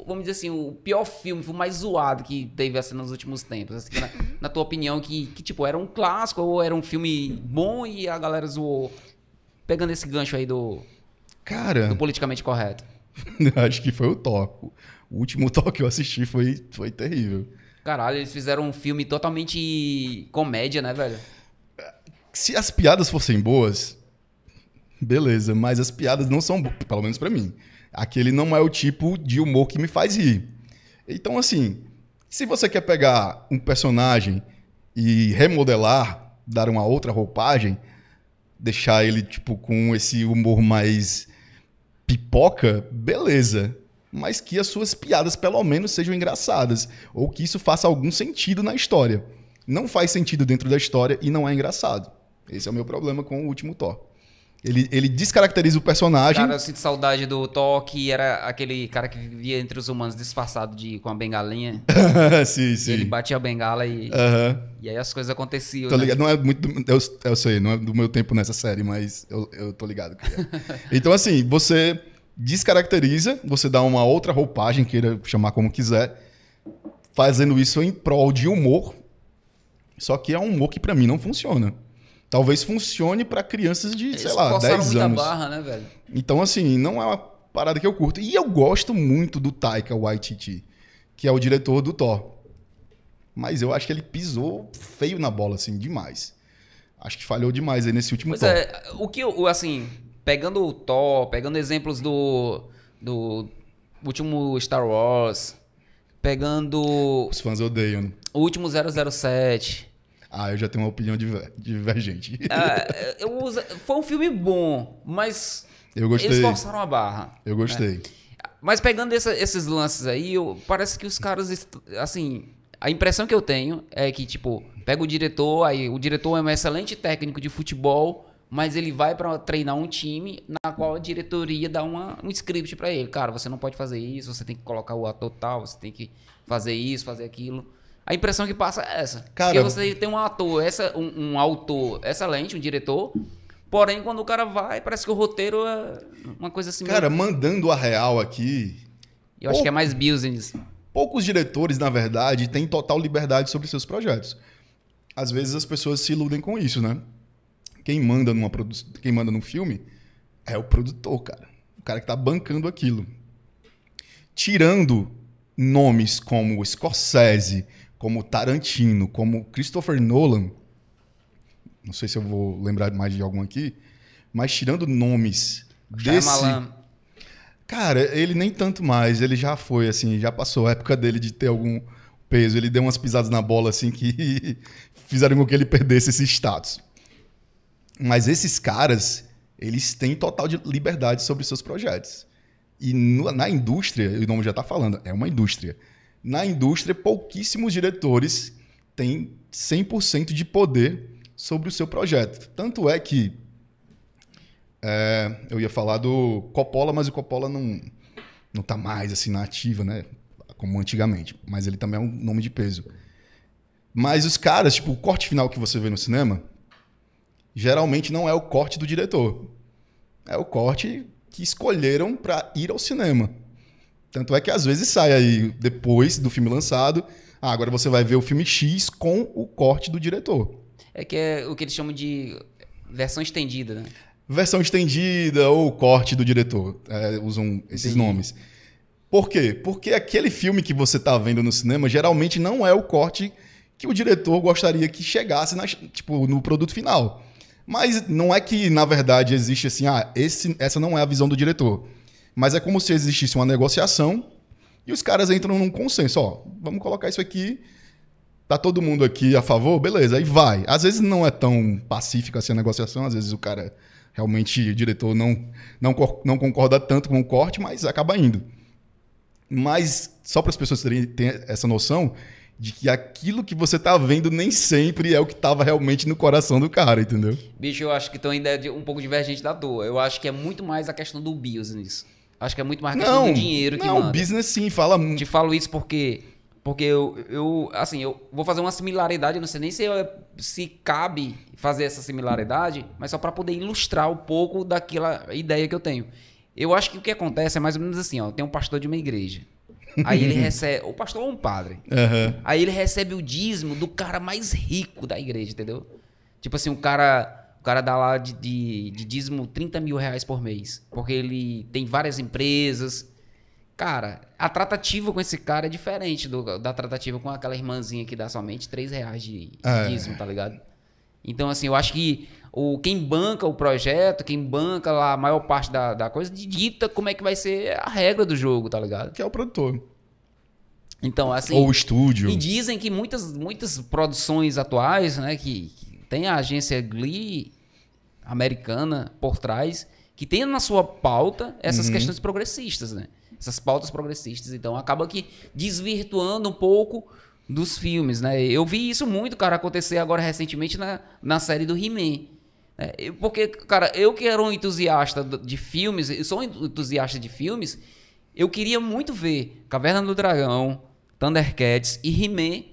Speaker 1: vamos dizer assim, o pior filme, o mais zoado que teve assim, nos últimos tempos? Assim, na tua opinião, que tipo, era um clássico ou era um filme bom e a galera zoou? Pegando esse gancho aí do politicamente correto.
Speaker 2: Acho que foi o Thor. O último Thor que eu assisti foi terrível.
Speaker 1: Caralho, eles fizeram um filme totalmente comédia, né, velho?
Speaker 2: Se as piadas fossem boas, beleza. Mas as piadas não são boas, pelo menos pra mim. Aquele não é o tipo de humor que me faz rir. Então, assim, se você quer pegar um personagem e remodelar, dar uma outra roupagem, deixar ele, tipo, com esse humor mais pipoca, beleza. Mas que as suas piadas, pelo menos, sejam engraçadas. Ou que isso faça algum sentido na história. Não faz sentido dentro da história e não é engraçado. Esse é o meu problema com o último Thor. Ele descaracteriza o personagem.
Speaker 1: Cara, eu sinto saudade do Thor, que era aquele cara que vivia entre os humanos disfarçado com a bengalinha.
Speaker 2: Sim.
Speaker 1: Ele batia a bengala e aí as coisas aconteciam.
Speaker 2: Tô ligado. Não é muito. Eu sei, não é do meu tempo nessa série, mas eu tô ligado que é. Então, assim, você descaracteriza, você dá uma outra roupagem, queira chamar como quiser, fazendo isso em prol de humor. Só que é um humor que pra mim não funciona. Talvez funcione pra crianças de, sei lá, 10 anos.
Speaker 1: Barra, né, velho?
Speaker 2: Então, assim, não é uma parada que eu curto. E eu gosto muito do Taika Waititi, que é o diretor do Thor. Mas eu acho que ele pisou feio na bola, assim, demais. Acho que falhou demais aí nesse último Thor.
Speaker 1: O que eu, assim, pegando o Thor, pegando exemplos do último Star Wars, pegando...
Speaker 2: Os fãs odeiam.
Speaker 1: O último 007...
Speaker 2: eu já tenho uma opinião divergente.
Speaker 1: Foi um filme bom, mas
Speaker 2: eu gostei.
Speaker 1: Eles forçaram a barra.
Speaker 2: Eu gostei.
Speaker 1: Né? Mas pegando esses lances aí, parece que os caras, assim, a impressão que eu tenho é que, tipo, pega o diretor, aí o diretor é um excelente técnico de futebol, mas ele vai pra treinar um time na qual a diretoria dá um script pra ele. Cara, você não pode fazer isso, você tem que colocar o ator tal, você tem que fazer isso, fazer aquilo. A impressão que passa é essa.
Speaker 2: Cara,
Speaker 1: porque você tem um ator, um autor excelente, um diretor, porém, quando o cara vai, parece que o roteiro é uma coisa assim...
Speaker 2: Cara, mandando a real aqui...
Speaker 1: Eu acho que é mais business.
Speaker 2: Poucos diretores, na verdade, têm total liberdade sobre seus projetos. Às vezes as pessoas se iludem com isso, né? Quem manda num filme é o produtor, cara. O cara que tá bancando aquilo. Tirando nomes como Scorsese, como Tarantino, como Christopher Nolan, não sei se eu vou lembrar mais de algum aqui, mas tirando nomes desse...
Speaker 1: Shyamalan.
Speaker 2: Cara, ele nem tanto mais, ele já foi, assim, já passou a época dele de ter algum peso. Ele deu umas pisadas na bola, assim, que fizeram com que ele perdesse esse status. Mas esses caras, eles têm total de liberdade sobre seus projetos. E na indústria, o nome já tá falando, é uma indústria. Na indústria, pouquíssimos diretores têm 100% de poder sobre o seu projeto. Tanto é que eu ia falar do Coppola, mas o Coppola não tá mais assim na ativa, né? Como antigamente. Mas ele também é um nome de peso. Mas os caras, tipo, o corte final que você vê no cinema, geralmente não é o corte do diretor. É o corte que escolheram para ir ao cinema. Tanto é que às vezes sai aí, depois do filme lançado, agora você vai ver o filme X com o corte do diretor.
Speaker 1: É que é o que eles chamam de versão estendida, né?
Speaker 2: Versão estendida ou corte do diretor. Usam esses nomes. Por quê? Porque aquele filme que você está vendo no cinema geralmente não é o corte que o diretor gostaria que chegasse no produto final. Mas não é que, na verdade, existe assim, essa não é a visão do diretor. Mas é como se existisse uma negociação e os caras entram num consenso. Vamos colocar isso aqui, tá todo mundo aqui a favor? Beleza, aí vai. Às vezes não é tão pacífica assim a negociação, às vezes o cara, realmente, o diretor não concorda tanto com o corte, mas acaba indo. Mas só para as pessoas terem essa noção de que aquilo que você tá vendo nem sempre é o que tava realmente no coração do cara, entendeu?
Speaker 1: Bicho, eu acho que tem uma ideia um pouco divergente da tua. Eu acho que é muito mais a questão do business. Acho que é muito mais a questão do dinheiro que manda.
Speaker 2: Não, o business sim, fala muito.
Speaker 1: Te falo isso porque eu vou fazer uma similaridade, eu não sei nem se cabe fazer essa similaridade, mas só para poder ilustrar um pouco daquela ideia que eu tenho. Eu acho que o que acontece é mais ou menos assim, tem um pastor de uma igreja. Aí ele recebe... O pastor é um padre.
Speaker 2: Uhum.
Speaker 1: Aí ele recebe o dízimo do cara mais rico da igreja, entendeu? Tipo assim, o cara dá lá de dízimo 30 mil reais por mês. Porque ele tem várias empresas. Cara, a tratativa com esse cara é diferente da tratativa com aquela irmãzinha que dá somente 3 reais de dízimo, tá ligado? Então, assim, eu acho que quem banca o projeto, quem banca lá a maior parte da coisa, dita como é que vai ser a regra do jogo, tá ligado?
Speaker 2: Que é o produtor.
Speaker 1: Então, assim...
Speaker 2: Ou o estúdio.
Speaker 1: E dizem que muitas produções atuais, né, que tem a agência Glee americana por trás, que tem na sua pauta essas questões progressistas, né? Essas pautas progressistas. Então, acaba que desvirtuando um pouco dos filmes, né? Eu vi isso muito, cara, acontecer agora recentemente na série do He-Man. Porque, cara, eu que era um entusiasta de filmes, eu sou um entusiasta de filmes, eu queria muito ver Caverna do Dragão, Thundercats e He-Man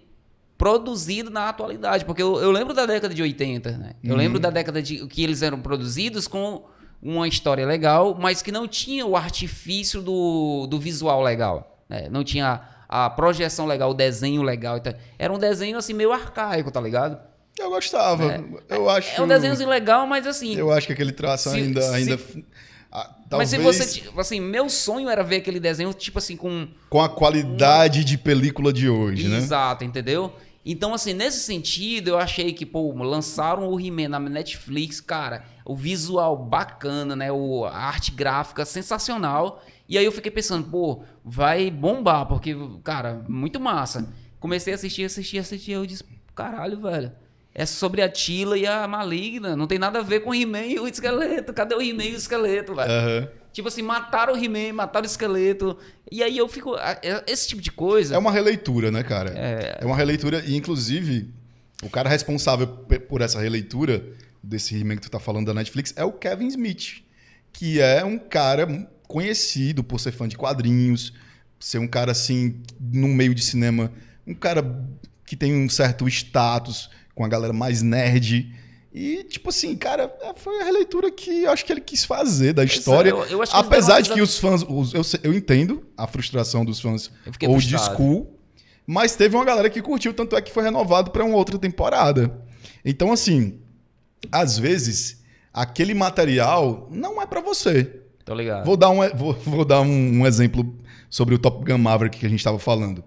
Speaker 1: produzido na atualidade. Porque eu lembro da década de 80, né? Eu lembro da década que eles eram produzidos com uma história legal, mas que não tinha o artifício do visual legal, né? Não tinha a projeção legal, o desenho legal. Então, era um desenho assim meio arcaico, tá ligado?
Speaker 2: Eu gostava. Eu acho...
Speaker 1: É um desenhozinho legal, mas assim...
Speaker 2: Eu acho que aquele traço ainda
Speaker 1: talvez... Mas se você... Assim, meu sonho era ver aquele desenho, tipo assim, com
Speaker 2: a qualidade de película de hoje, né?
Speaker 1: Exato, entendeu? Então, assim, nesse sentido, eu achei que, lançaram o He-Man na Netflix, cara, o visual bacana, né? A arte gráfica sensacional. E aí eu fiquei pensando, vai bombar, porque, cara, muito massa. Comecei a assistir, eu disse, caralho, velho. É sobre a Tila e a Maligna. Não tem nada a ver com o He-Man e o esqueleto. Cadê o He-Man e o esqueleto, velho? Tipo assim, mataram o He-Man, mataram o esqueleto. E aí eu fico... Esse tipo de coisa...
Speaker 2: É uma releitura, né, cara? É uma releitura e, inclusive, o cara responsável por essa releitura desse He-Man que tu tá falando da Netflix é o Kevin Smith, que é um cara conhecido por ser fã de quadrinhos, ser um cara, assim, no meio de cinema, um cara que tem um certo status com a galera mais nerd. E, tipo assim, cara, foi a releitura que eu acho que ele quis fazer da história.
Speaker 1: Eu acho que
Speaker 2: apesar de que os fãs... eu entendo a frustração dos fãs old school, mas teve uma galera que curtiu, tanto é que foi renovado para uma outra temporada. Então, assim, às vezes, aquele material não é para você.
Speaker 1: Tô ligado.
Speaker 2: Vou dar um exemplo sobre o Top Gun Maverick que a gente estava falando.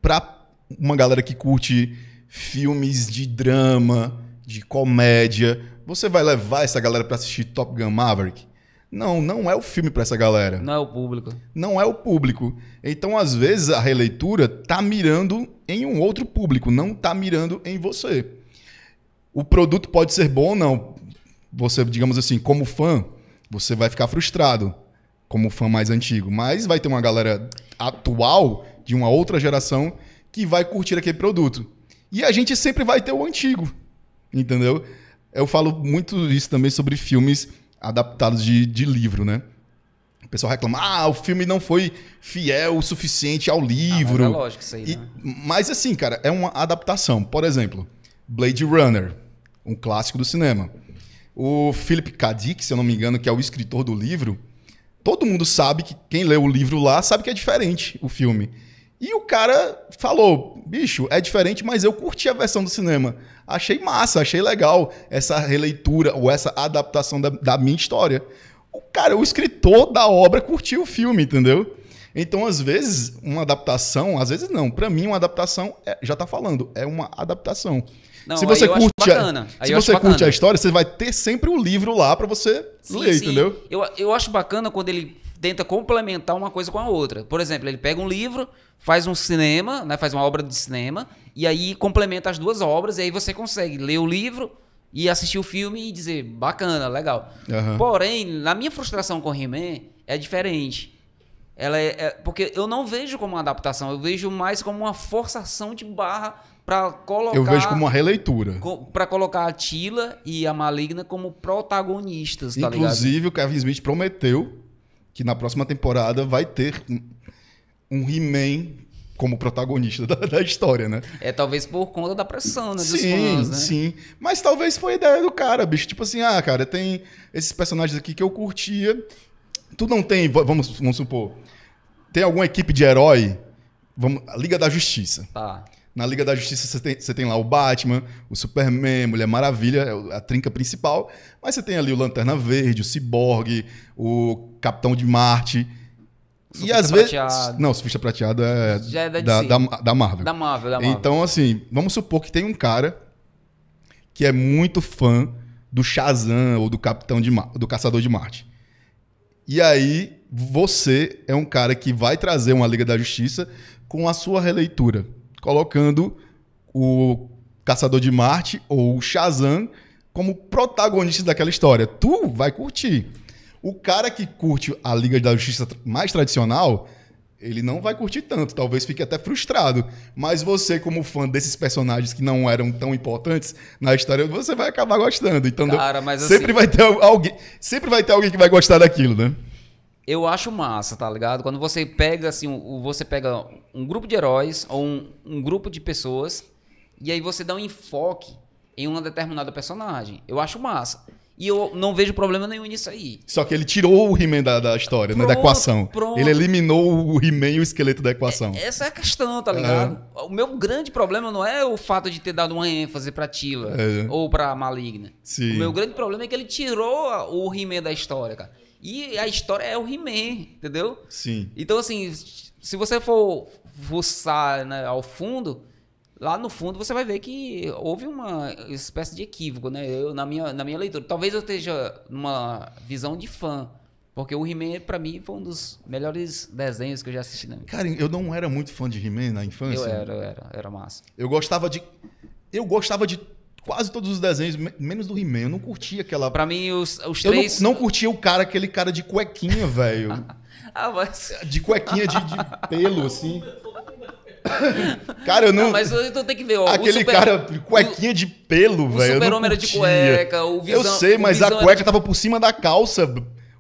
Speaker 2: Para uma galera que curte filmes de drama, de comédia, você vai levar essa galera para assistir Top Gun Maverick? Não é o filme para essa galera.
Speaker 1: Não é o público.
Speaker 2: Não é o público. Então, às vezes, a releitura tá mirando em um outro público, não tá mirando em você. O produto pode ser bom ou não. Você, digamos assim, como fã, você vai ficar frustrado, como fã mais antigo. Mas vai ter uma galera atual, de uma outra geração, que vai curtir aquele produto. E a gente sempre vai ter o antigo, entendeu? Eu falo muito isso também sobre filmes adaptados de livro, né? O pessoal reclama, o filme não foi fiel o suficiente ao livro.
Speaker 1: Mas é lógico isso aí, né?
Speaker 2: Mas assim, cara, é uma adaptação. Por exemplo, Blade Runner, um clássico do cinema. O Philip K. Dick, se eu não me engano, que é o escritor do livro, todo mundo sabe que quem lê o livro lá sabe que é diferente o filme. E o cara falou, bicho, é diferente, mas eu curti a versão do cinema. Achei massa, achei legal essa releitura ou essa adaptação da minha história. O escritor da obra curtiu o filme, entendeu? Então, às vezes, uma adaptação, às vezes não. Pra mim, uma adaptação, já tá falando, é uma adaptação.
Speaker 1: Não,
Speaker 2: se você
Speaker 1: curte
Speaker 2: curte a história, você vai ter sempre o livro lá pra você ler, entendeu?
Speaker 1: Eu acho bacana quando ele tenta complementar uma coisa com a outra. Por exemplo, ele pega um livro, faz um cinema, né, faz uma obra de cinema, e aí complementa as duas obras, e aí você consegue ler o livro e assistir o filme e dizer, bacana, legal.
Speaker 2: Uhum.
Speaker 1: Porém, na minha frustração com He-Man, é diferente. Ela porque eu não vejo como uma adaptação, eu vejo mais como uma forçação de barra para colocar...
Speaker 2: Eu vejo como uma releitura.
Speaker 1: Para colocar a Teela e a Maligna como protagonistas, tá ligado?
Speaker 2: Inclusive, o Kevin Smith prometeu que na próxima temporada vai ter um He-Man como protagonista da história, né?
Speaker 1: Talvez por conta da pressão, né, dos
Speaker 2: sim,
Speaker 1: fãs, né?
Speaker 2: Sim, mas talvez foi a ideia do cara, bicho. Tipo assim, cara, tem esses personagens aqui que eu curtia. Tu não tem, vamos supor, tem alguma equipe de herói? A Liga da Justiça.
Speaker 1: Tá.
Speaker 2: Na Liga da Justiça você tem lá o Batman, o Superman, Mulher Maravilha, a trinca principal. Mas você tem ali o Lanterna Verde, o Cyborg, o Capitão de Marte.
Speaker 1: Surfista
Speaker 2: e às vezes...
Speaker 1: Prateado.
Speaker 2: Não, o Surfista Prateado
Speaker 1: Já é
Speaker 2: da Marvel.
Speaker 1: Da Marvel.
Speaker 2: Então, assim, vamos supor que tem um cara que é muito fã do Shazam ou do do Caçador de Marte. E aí, você é um cara que vai trazer uma Liga da Justiça com a sua releitura, colocando o Caçador de Marte ou o Shazam como protagonista daquela história. Tu vai curtir. O cara que curte a Liga da Justiça mais tradicional, ele não vai curtir tanto, talvez fique até frustrado. Mas você, como fã desses personagens que não eram tão importantes na história, você vai acabar gostando. Então,
Speaker 1: cara, mas
Speaker 2: sempre vai ter alguém que vai gostar daquilo, né?
Speaker 1: Eu acho massa, tá ligado? Quando você pega assim, você pega um grupo de heróis ou um grupo de pessoas e aí você dá um enfoque em uma determinada personagem. Eu acho massa. E eu não vejo problema nenhum nisso aí.
Speaker 2: Só que ele tirou o He-Man da história, né? Da equação.
Speaker 1: Pronto.
Speaker 2: Ele eliminou o He-Man e o esqueleto da equação.
Speaker 1: Essa é a questão, tá ligado? O meu grande problema não é o fato de ter dado uma ênfase pra Teela ou pra Maligna.
Speaker 2: Sim.
Speaker 1: O meu grande problema é que ele tirou o He-Man da história, cara. E a história é o He-Man, entendeu?
Speaker 2: Sim.
Speaker 1: Então, assim, se você for fuçar, né, ao fundo... Lá no fundo você vai ver que houve uma espécie de equívoco, né? Na minha leitura. Talvez eu esteja numa visão de fã. Porque o He-Man, pra mim, foi um dos melhores desenhos que eu já assisti. Né?
Speaker 2: Cara, eu não era muito fã de He-Man na infância.
Speaker 1: Eu era massa.
Speaker 2: Eu gostava de quase todos os desenhos, menos do He-Man. Eu não curtia aquela...
Speaker 1: Pra mim, os
Speaker 2: Eu
Speaker 1: três...
Speaker 2: não curtia aquele cara de cuequinha, velho.
Speaker 1: mas...
Speaker 2: De cuequinha de pelo, assim. Cara, eu não...
Speaker 1: Mas tu tem que ver, ó.
Speaker 2: Aquele cara de cuequinha de pelo, velho.
Speaker 1: O Super-Homem era de cueca, o Visão...
Speaker 2: Eu sei, mas a cueca tava por cima da calça.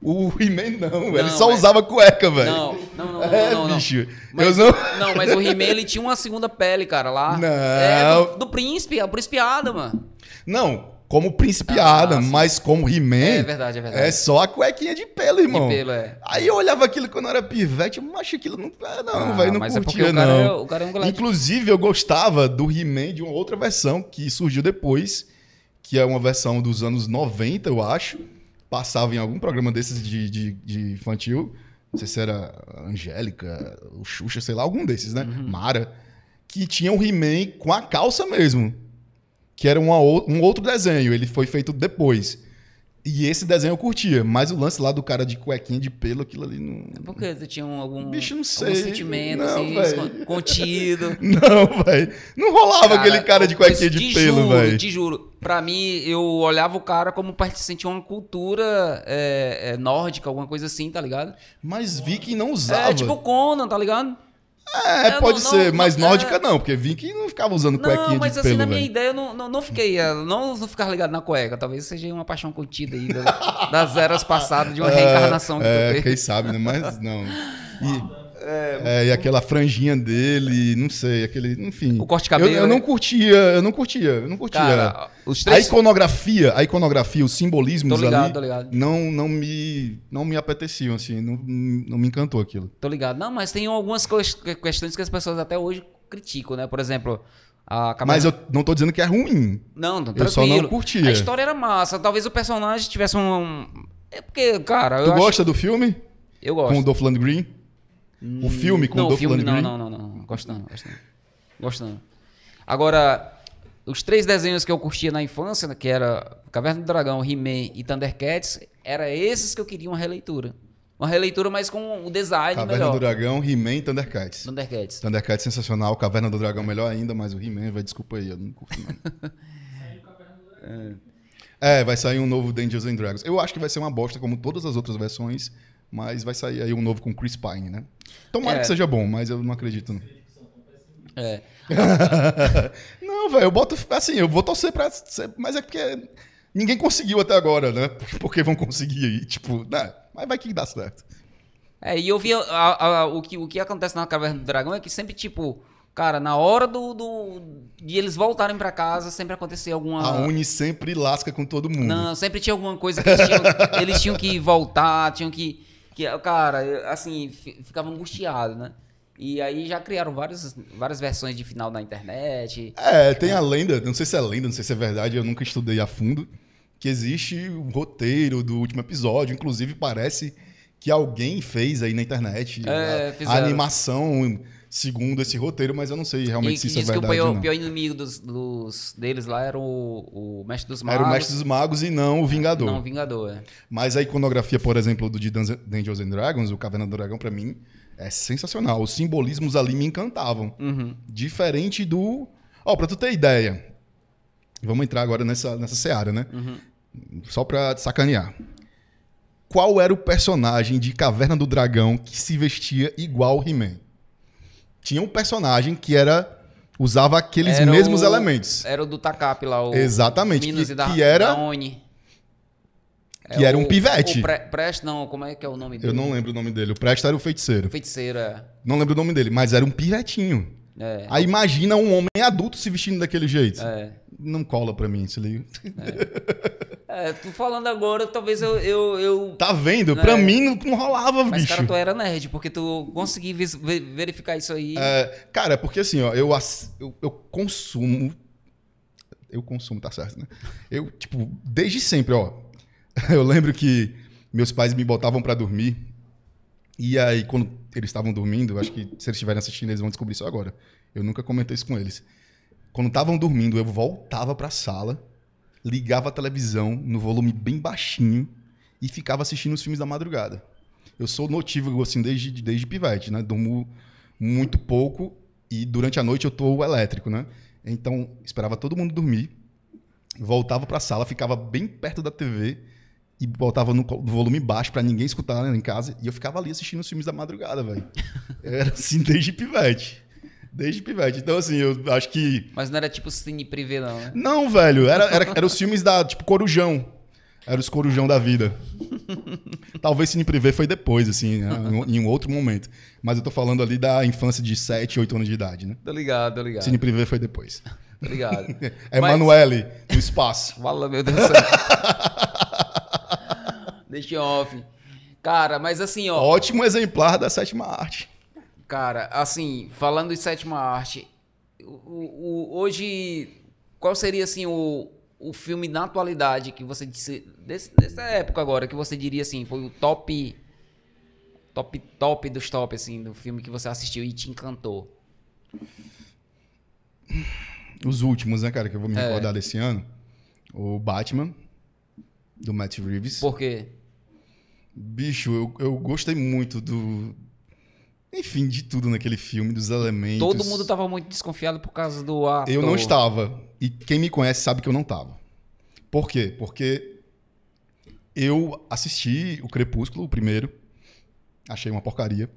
Speaker 2: O He-Man não, ele só usava cueca, velho.
Speaker 1: Não.
Speaker 2: Bicho.
Speaker 1: Mas, não, mas o He-Man, ele tinha uma segunda pele, cara, lá.
Speaker 2: Não.
Speaker 1: Do príncipe, a principiada, mano.
Speaker 2: Não, como principiada, mas como He-Man...
Speaker 1: É verdade.
Speaker 2: É só a cuequinha de pelo, irmão.
Speaker 1: De pelo, é.
Speaker 2: Aí eu olhava aquilo quando eu era pivete, eu achei aquilo... Não, velho, não
Speaker 1: mas
Speaker 2: curtia,
Speaker 1: é
Speaker 2: não.
Speaker 1: O cara é um galete.
Speaker 2: Inclusive, eu gostava do He-Man de uma outra versão que surgiu depois, que é uma versão dos anos 90, eu acho. Passava em algum programa desses de infantil. Não sei se era Angélica, o Xuxa, sei lá, algum desses, né? Mara. Que tinha um He-Man com a calça mesmo. Que era um outro desenho. Ele foi feito depois. E esse desenho eu curtia. Mas o lance lá do cara de cuequinha de pelo, aquilo ali não...
Speaker 1: Por que? Tu tinha algum...
Speaker 2: Bicho, não sei.
Speaker 1: Algum sentimento,
Speaker 2: não,
Speaker 1: assim,
Speaker 2: véio.
Speaker 1: Contido.
Speaker 2: Não, velho. Não rolava aquele cara de cuequinha de pelo, velho.
Speaker 1: Te juro. Pra mim, eu olhava o cara como sentia uma cultura nórdica, alguma coisa assim, tá ligado?
Speaker 2: Mas Viking não usava.
Speaker 1: É tipo Conan, tá ligado?
Speaker 2: Pode ser, mas nórdica não, porque Viking não ficava usando cuequinha de pelo,
Speaker 1: mas assim, na minha ideia, eu não fiquei... Não ficava ligado na cueca. Talvez seja uma paixão contida aí das eras passadas, de uma reencarnação que tu teve.
Speaker 2: Quem sabe, né? Mas não. E aquela franjinha dele, não sei, aquele... Enfim.
Speaker 1: O corte de cabelo.
Speaker 2: Eu não curtia.
Speaker 1: Cara, os três...
Speaker 2: A iconografia, os simbolismos
Speaker 1: tô ligado,
Speaker 2: ali...
Speaker 1: Tô ligado.
Speaker 2: Não me apeteciam, assim. Não me encantou aquilo.
Speaker 1: Tô ligado. Não, mas tem algumas questões que as pessoas até hoje criticam, né? Por exemplo...
Speaker 2: Mas eu não tô dizendo que é ruim.
Speaker 1: Não, tranquilo.
Speaker 2: Eu só não curtia.
Speaker 1: A história era massa. Talvez o personagem tivesse É porque, cara...
Speaker 2: Tu gosta do filme?
Speaker 1: Eu gosto.
Speaker 2: Com o Dolph Lundgren? O filme com o Dolph Lundgren?
Speaker 1: Não. Gosto não. Agora, os 3 desenhos que eu curtia na infância, né, que era Caverna do Dragão, He-Man e Thundercats, era esses que eu queria uma releitura. Uma releitura, mas com o design
Speaker 2: Caverna
Speaker 1: melhor.
Speaker 2: do Dragão, He-Man e Thundercats. Thundercats sensacional, Caverna do Dragão melhor ainda, mas o He-Man, desculpa aí, eu não curto não. Vai sair um novo Dungeons and Dragons. Eu acho que vai ser uma bosta como todas as outras versões, mas vai sair aí um novo com Chris Pine, né? Tomara que seja bom, mas eu não acredito. Não. Não, velho, eu boto... Assim, eu vou torcer pra... Mas é porque ninguém conseguiu até agora, né? Porque vão conseguir aí, tipo... Né? Mas vai que dá certo.
Speaker 1: E eu vi o que acontece na Caverna do Dragão é que sempre, tipo... Cara, na hora de eles voltarem pra casa, sempre acontecia alguma...
Speaker 2: A Uni sempre lasca com todo mundo.
Speaker 1: Não, sempre tinha alguma coisa que eles tinham que voltar, tinham que... Cara, assim, ficava angustiado, né? E aí já criaram várias versões de final na internet.
Speaker 2: Tem a lenda, não sei se é lenda, não sei se é verdade, eu nunca estudei a fundo, que existe o roteiro do último episódio, inclusive parece que alguém fez aí na internet a animação segundo esse roteiro, mas eu não sei realmente se isso é verdade ou não.
Speaker 1: Que o pior inimigo deles lá era o Mestre dos Magos.
Speaker 2: Era o Mestre dos Magos e não o Vingador.
Speaker 1: Não o Vingador,
Speaker 2: Mas a iconografia, por exemplo, do de Dungeons and Dragons, o Caverna do Dragão, pra mim, é sensacional. Os simbolismos ali me encantavam. Diferente do... pra tu ter ideia, vamos entrar agora nessa seara, né? Só pra sacanear. Qual era o personagem de Caverna do Dragão que se vestia igual o He-Man? Tinha um personagem que usava aqueles mesmos elementos.
Speaker 1: Era o do Takap lá, o...
Speaker 2: Exatamente,
Speaker 1: que era... Oni.
Speaker 2: Que era um pivete.
Speaker 1: Prest, não, como é que é o nome dele?
Speaker 2: Eu não lembro o nome dele. O Prest era o feiticeiro.
Speaker 1: Feiticeiro,
Speaker 2: Não lembro o nome dele, mas era um pivetinho. Aí imagina um homem adulto se vestindo daquele jeito. Não cola pra mim, se liga.
Speaker 1: Tu falando agora, talvez eu...
Speaker 2: Tá vendo? Pra mim não rolava,
Speaker 1: mas,
Speaker 2: bicho.
Speaker 1: Mas, cara, tu era nerd, porque tu consegui verificar isso aí.
Speaker 2: Cara, porque assim, ó, eu consumo... Eu consumo, tá certo, né? Eu, tipo, desde sempre, ó. Eu lembro que meus pais me botavam pra dormir. E aí, quando eles estavam dormindo, acho que se eles estiverem assistindo, eles vão descobrir isso agora. Eu nunca comentei isso com eles. Quando estavam dormindo, eu voltava pra sala, ligava a televisão no volume bem baixinho e ficava assistindo os filmes da madrugada. Eu sou notívago, assim, desde pivete, né? Durmo muito pouco e durante a noite eu tô elétrico, né? Então, esperava todo mundo dormir voltava pra sala, ficava bem perto da TV e botava no volume baixo pra ninguém escutar, né, em casa. E eu ficava ali assistindo os filmes da madrugada, velho. Era assim desde pivete. Desde pivete. Então, assim, eu acho que...
Speaker 1: Mas não era tipo cine privê, não, né?
Speaker 2: Não, velho. Era os filmes da, tipo, Corujão. Era os Corujão da vida. Talvez Cine Privé foi depois, assim, né? Em um outro momento. Mas eu tô falando ali da infância de 7, 8 anos de idade, né?
Speaker 1: Tô ligado, tô ligado.
Speaker 2: Cine Privé foi depois.
Speaker 1: Tô ligado.
Speaker 2: Emanuele, do espaço.
Speaker 1: Fala, meu Deus do céu. Deixa off. Cara, mas assim, ó...
Speaker 2: Ótimo exemplar da sétima arte.
Speaker 1: Cara, assim, falando em sétima arte, hoje, qual seria, assim, o filme na atualidade que você disse, dessa época agora, que você diria, assim, foi o top dos top, assim, do filme que você assistiu e te encantou?
Speaker 2: Os últimos, né, cara, que eu vou me recordar desse ano. O Batman, do Matt Reeves.
Speaker 1: Por quê?
Speaker 2: Bicho, eu gostei muito do... Enfim, de tudo naquele filme, dos elementos.
Speaker 1: Todo mundo tava muito desconfiado por causa do ator.
Speaker 2: Eu não estava. E quem me conhece sabe que eu não estava. Por quê? Porque eu assisti o Crepúsculo, o primeiro. Achei uma porcaria.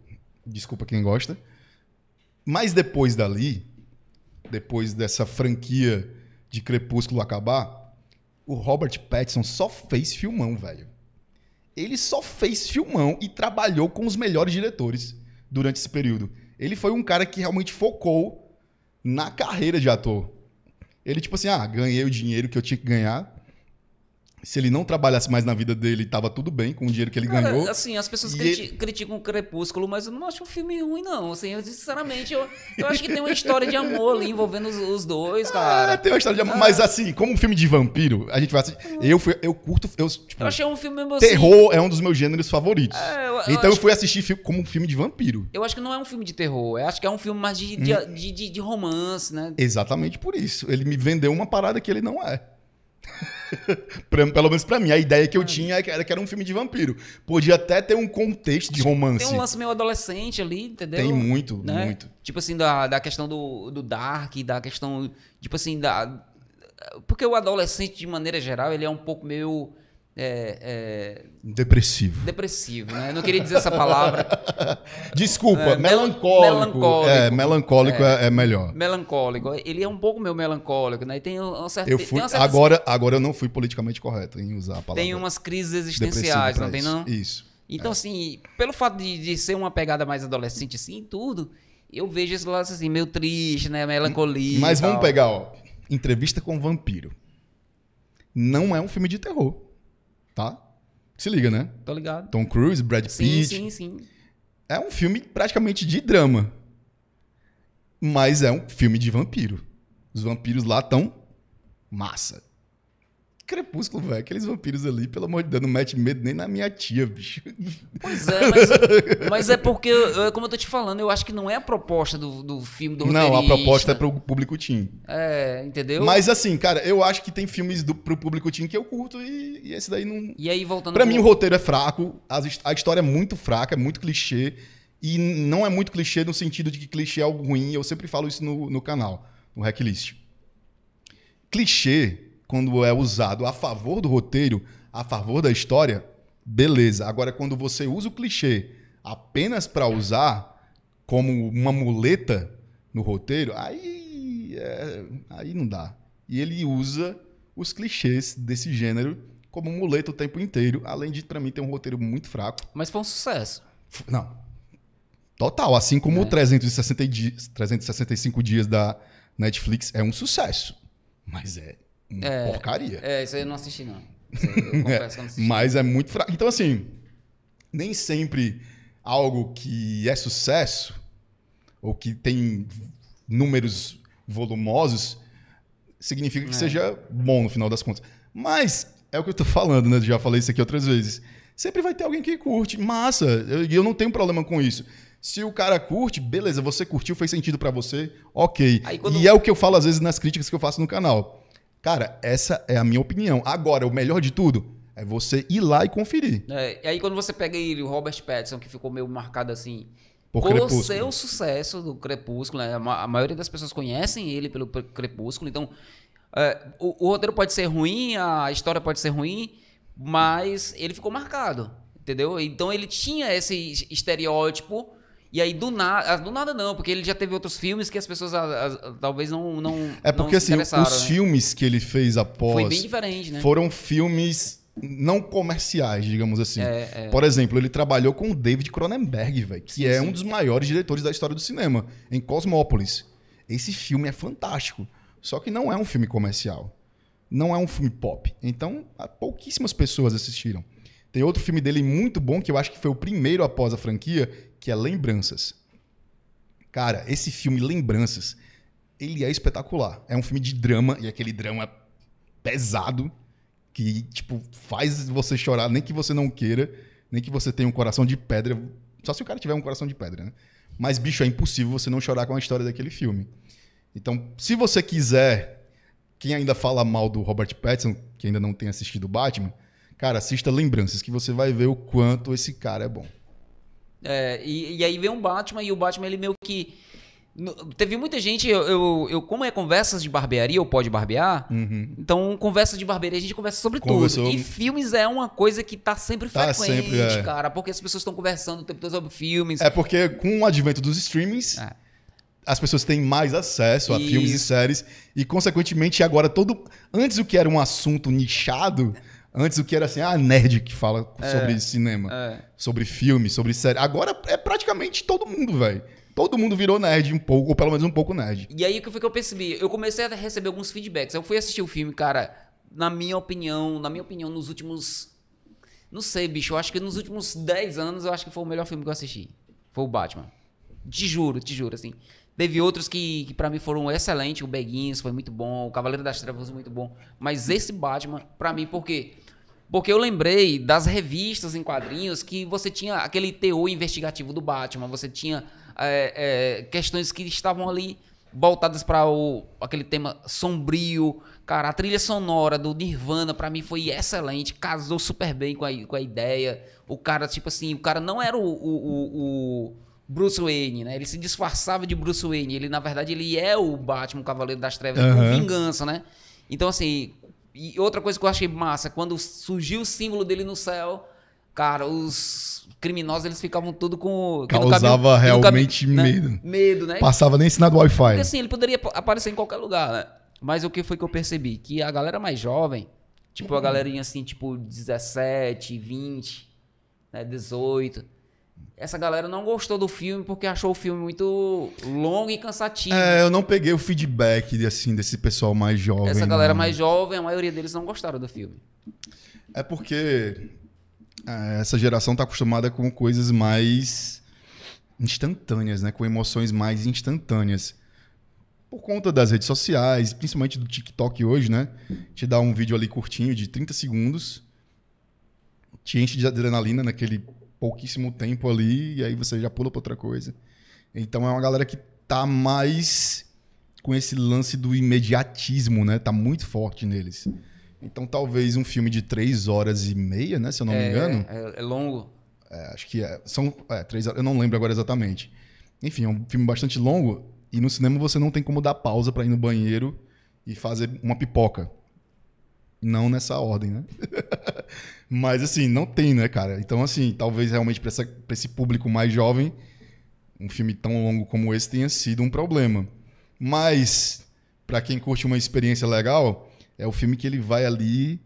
Speaker 2: Desculpa quem gosta. Mas depois dali, depois dessa franquia de Crepúsculo acabar, o Robert Pattinson só fez filmão, velho. Ele só fez filmão e trabalhou com os melhores diretores durante esse período. Ele foi um cara que realmente focou na carreira de ator. Ele, tipo assim, ganhei o dinheiro que eu tinha que ganhar. Se ele não trabalhasse mais na vida dele, tava tudo bem com o dinheiro que ele ganhou.
Speaker 1: Assim, as pessoas criticam o Crepúsculo, mas eu não acho um filme ruim, não. Assim, sinceramente, eu acho que tem uma história de amor ali envolvendo os dois, cara.
Speaker 2: Tem uma história de amor. Mas assim, como um filme de vampiro, a gente vai assistir. Eu curto.
Speaker 1: Eu achei um filme mesmo assim.
Speaker 2: Terror é um dos meus gêneros favoritos. Então eu fui assistir como um filme de vampiro.
Speaker 1: Eu acho que não é um filme de terror. Eu acho que é um filme mais de romance, né?
Speaker 2: Exatamente por isso. Ele me vendeu uma parada que ele não é. Pelo menos pra mim, a ideia que eu tinha era que era um filme de vampiro. Podia até ter um contexto de romance.
Speaker 1: Tem um lance meio adolescente ali, entendeu?
Speaker 2: Tem muito,
Speaker 1: né?
Speaker 2: muito.
Speaker 1: Tipo assim, da questão do Dark, da questão, tipo assim, porque o adolescente, de maneira geral, ele é um pouco meio...
Speaker 2: Depressivo,
Speaker 1: né? Eu não queria dizer essa palavra.
Speaker 2: Desculpa, melancólico. Melancólico é melhor.
Speaker 1: Melancólico. Ele é um pouco meio melancólico, né? E tem um certo...
Speaker 2: Agora eu não fui politicamente correto em usar a palavra.
Speaker 1: Tem umas crises existenciais, não tem não?
Speaker 2: Isso.
Speaker 1: Então, assim, pelo fato de ser uma pegada mais adolescente, assim, tudo, eu vejo esse lance, assim, meio triste, né? Melancolia.
Speaker 2: Mas vamos pegar, ó, Entrevista com o Vampiro. Não é um filme de terror. Tá? Se liga, né?
Speaker 1: Tô ligado.
Speaker 2: Tom Cruise, Brad Pitt.
Speaker 1: Sim.
Speaker 2: É um filme praticamente de drama. Mas é um filme de vampiro. Os vampiros lá tão massa. Crepúsculo, velho. Aqueles vampiros ali, pelo amor de Deus, não mete medo nem na minha tia, bicho.
Speaker 1: Pois é, mas é porque, como eu tô te falando, eu acho que não é a proposta do filme, do roteirista.
Speaker 2: Não, a proposta é pro público teen.
Speaker 1: Entendeu?
Speaker 2: Mas assim, cara, eu acho que tem filmes pro público teen que eu curto e esse daí não...
Speaker 1: E aí, voltando...
Speaker 2: Pra mim, o roteiro é fraco, a história é muito fraca, é muito clichê. E não é muito clichê no sentido de que clichê é algo ruim. Eu sempre falo isso no canal, no Hacklist. Clichê... Quando é usado a favor do roteiro, a favor da história, beleza. Agora, quando você usa o clichê apenas para usar como uma muleta no roteiro, aí não dá. E ele usa os clichês desse gênero como muleta o tempo inteiro, além de, para mim, ter um roteiro muito fraco.
Speaker 1: Mas foi um sucesso.
Speaker 2: Não. Total. Assim como o 365 dias da Netflix é um sucesso. Mas porcaria.
Speaker 1: Isso aí eu não assisti, não. Isso aí eu confesso que eu não assisti.
Speaker 2: Mas é muito fraco. Então, assim, nem sempre algo que é sucesso ou que tem números volumosos significa que seja bom no final das contas. Mas é o que eu tô falando, né? Já falei isso aqui outras vezes. Sempre vai ter alguém que curte. Massa. E eu não tenho problema com isso. Se o cara curte, beleza, você curtiu, fez sentido pra você, ok. E é o que eu falo às vezes nas críticas que eu faço no canal. Cara, essa é a minha opinião. Agora, o melhor de tudo é você ir lá e conferir.
Speaker 1: E aí quando você pega ele, o Robert Pattinson, que ficou meio marcado assim...
Speaker 2: Por Crepúsculo.
Speaker 1: Ser o sucesso do Crepúsculo, né? A maioria das pessoas conhecem ele pelo Crepúsculo, então... O roteiro pode ser ruim, a história pode ser ruim, mas ele ficou marcado, entendeu? Então ele tinha esse estereótipo, e aí do nada não, porque ele já teve outros filmes que as pessoas talvez não
Speaker 2: porque
Speaker 1: não se
Speaker 2: assim,
Speaker 1: interessaram,
Speaker 2: os
Speaker 1: né?
Speaker 2: filmes que ele fez após
Speaker 1: Foi bem diferente, né?
Speaker 2: foram filmes não comerciais, digamos assim.
Speaker 1: É.
Speaker 2: Por exemplo, ele trabalhou com o David Cronenberg, velho, que
Speaker 1: Sim,
Speaker 2: é
Speaker 1: sim.
Speaker 2: um dos maiores diretores da história do cinema, em Cosmópolis. Esse filme é fantástico, só que não é um filme comercial. Não é um filme pop. Então, pouquíssimas pessoas assistiram. Tem outro filme dele muito bom, que eu acho que foi o primeiro após a franquia, que é Lembranças. Cara, esse filme Lembranças, ele é espetacular. É um filme de drama, e aquele drama pesado, que, tipo, faz você chorar, nem que você não queira, nem que você tenha um coração de pedra. Só se o cara tiver um coração de pedra, né? Mas, bicho, é impossível você não chorar com a história daquele filme. Então, se você quiser, quem ainda fala mal do Robert Pattinson, que ainda não tem assistido Batman, cara, assista Lembranças, que você vai ver o quanto esse cara é bom.
Speaker 1: E aí vem um Batman, e o Batman, ele meio que... Teve muita gente, como é conversas de barbearia, ou pode barbear, então conversas de barbearia a gente conversa sobre tudo. E filmes é uma coisa que tá sempre frequente, cara, porque as pessoas estão conversando o tempo todo sobre filmes.
Speaker 2: É porque com o advento dos streamings, as pessoas têm mais acesso a filmes e séries, e consequentemente agora antes o que era um assunto nichado, antes o que era assim, nerd que fala sobre cinema, sobre filme, sobre série, agora é praticamente todo mundo, velho. Todo mundo virou nerd um pouco, ou pelo menos um pouco nerd.
Speaker 1: E aí o que foi que eu percebi? Eu comecei a receber alguns feedbacks. Eu fui assistir o filme, cara, na minha opinião, nos últimos... Não sei, bicho, eu acho que nos últimos 10 anos, eu acho que foi o melhor filme que eu assisti. Foi o Batman. Te juro, assim. Teve outros que pra mim foram excelentes. O Beguins foi muito bom, o Cavaleiro das Trevas muito bom. Mas esse Batman, pra mim, por quê? Porque eu lembrei das revistas em quadrinhos que você tinha aquele teor investigativo do Batman, você tinha questões que estavam ali voltadas para aquele tema sombrio. Cara, a trilha sonora do Nirvana pra mim foi excelente, casou super bem com a ideia. O cara, tipo assim, o cara não era o Bruce Wayne, né? Ele se disfarçava de Bruce Wayne. Ele, na verdade, ele é o Batman, o Cavaleiro das Trevas, com vingança, né? Então, assim... E outra coisa que eu achei massa, quando surgiu o símbolo dele no céu, cara, os criminosos, eles ficavam tudo com...
Speaker 2: Causava realmente medo.
Speaker 1: Né? Medo, né?
Speaker 2: Passava nem sinal do Wi-Fi.
Speaker 1: Porque assim, ele poderia aparecer em qualquer lugar, né? Mas o que foi que eu percebi? Que a galera mais jovem, tipo a galerinha assim, tipo 17, 20, né, 18... Essa galera não gostou do filme porque achou o filme muito longo e cansativo.
Speaker 2: Eu não peguei o feedback assim, desse pessoal mais jovem.
Speaker 1: Essa galera mais jovem, a maioria deles não gostaram do filme.
Speaker 2: É porque essa geração tá acostumada com coisas mais instantâneas, né? Com emoções mais instantâneas. Por conta das redes sociais, principalmente do TikTok hoje, né? Te dá um vídeo ali curtinho de 30 segundos, te enche de adrenalina naquele pouquíssimo tempo ali, e aí você já pula pra outra coisa. Então é uma galera que tá mais com esse lance do imediatismo, né? Tá muito forte neles. Então talvez um filme de 3h30, né? Se eu não me engano.
Speaker 1: É longo.
Speaker 2: Acho que são 3 horas, eu não lembro agora exatamente. Enfim, é um filme bastante longo, e no cinema você não tem como dar pausa pra ir no banheiro e fazer uma pipoca. Não nessa ordem, né? Mas, assim, não tem, né, cara? Então, assim, talvez realmente pra esse público mais jovem, um filme tão longo como esse tenha sido um problema. Mas, pra quem curte uma experiência legal, é o filme que ele vai ali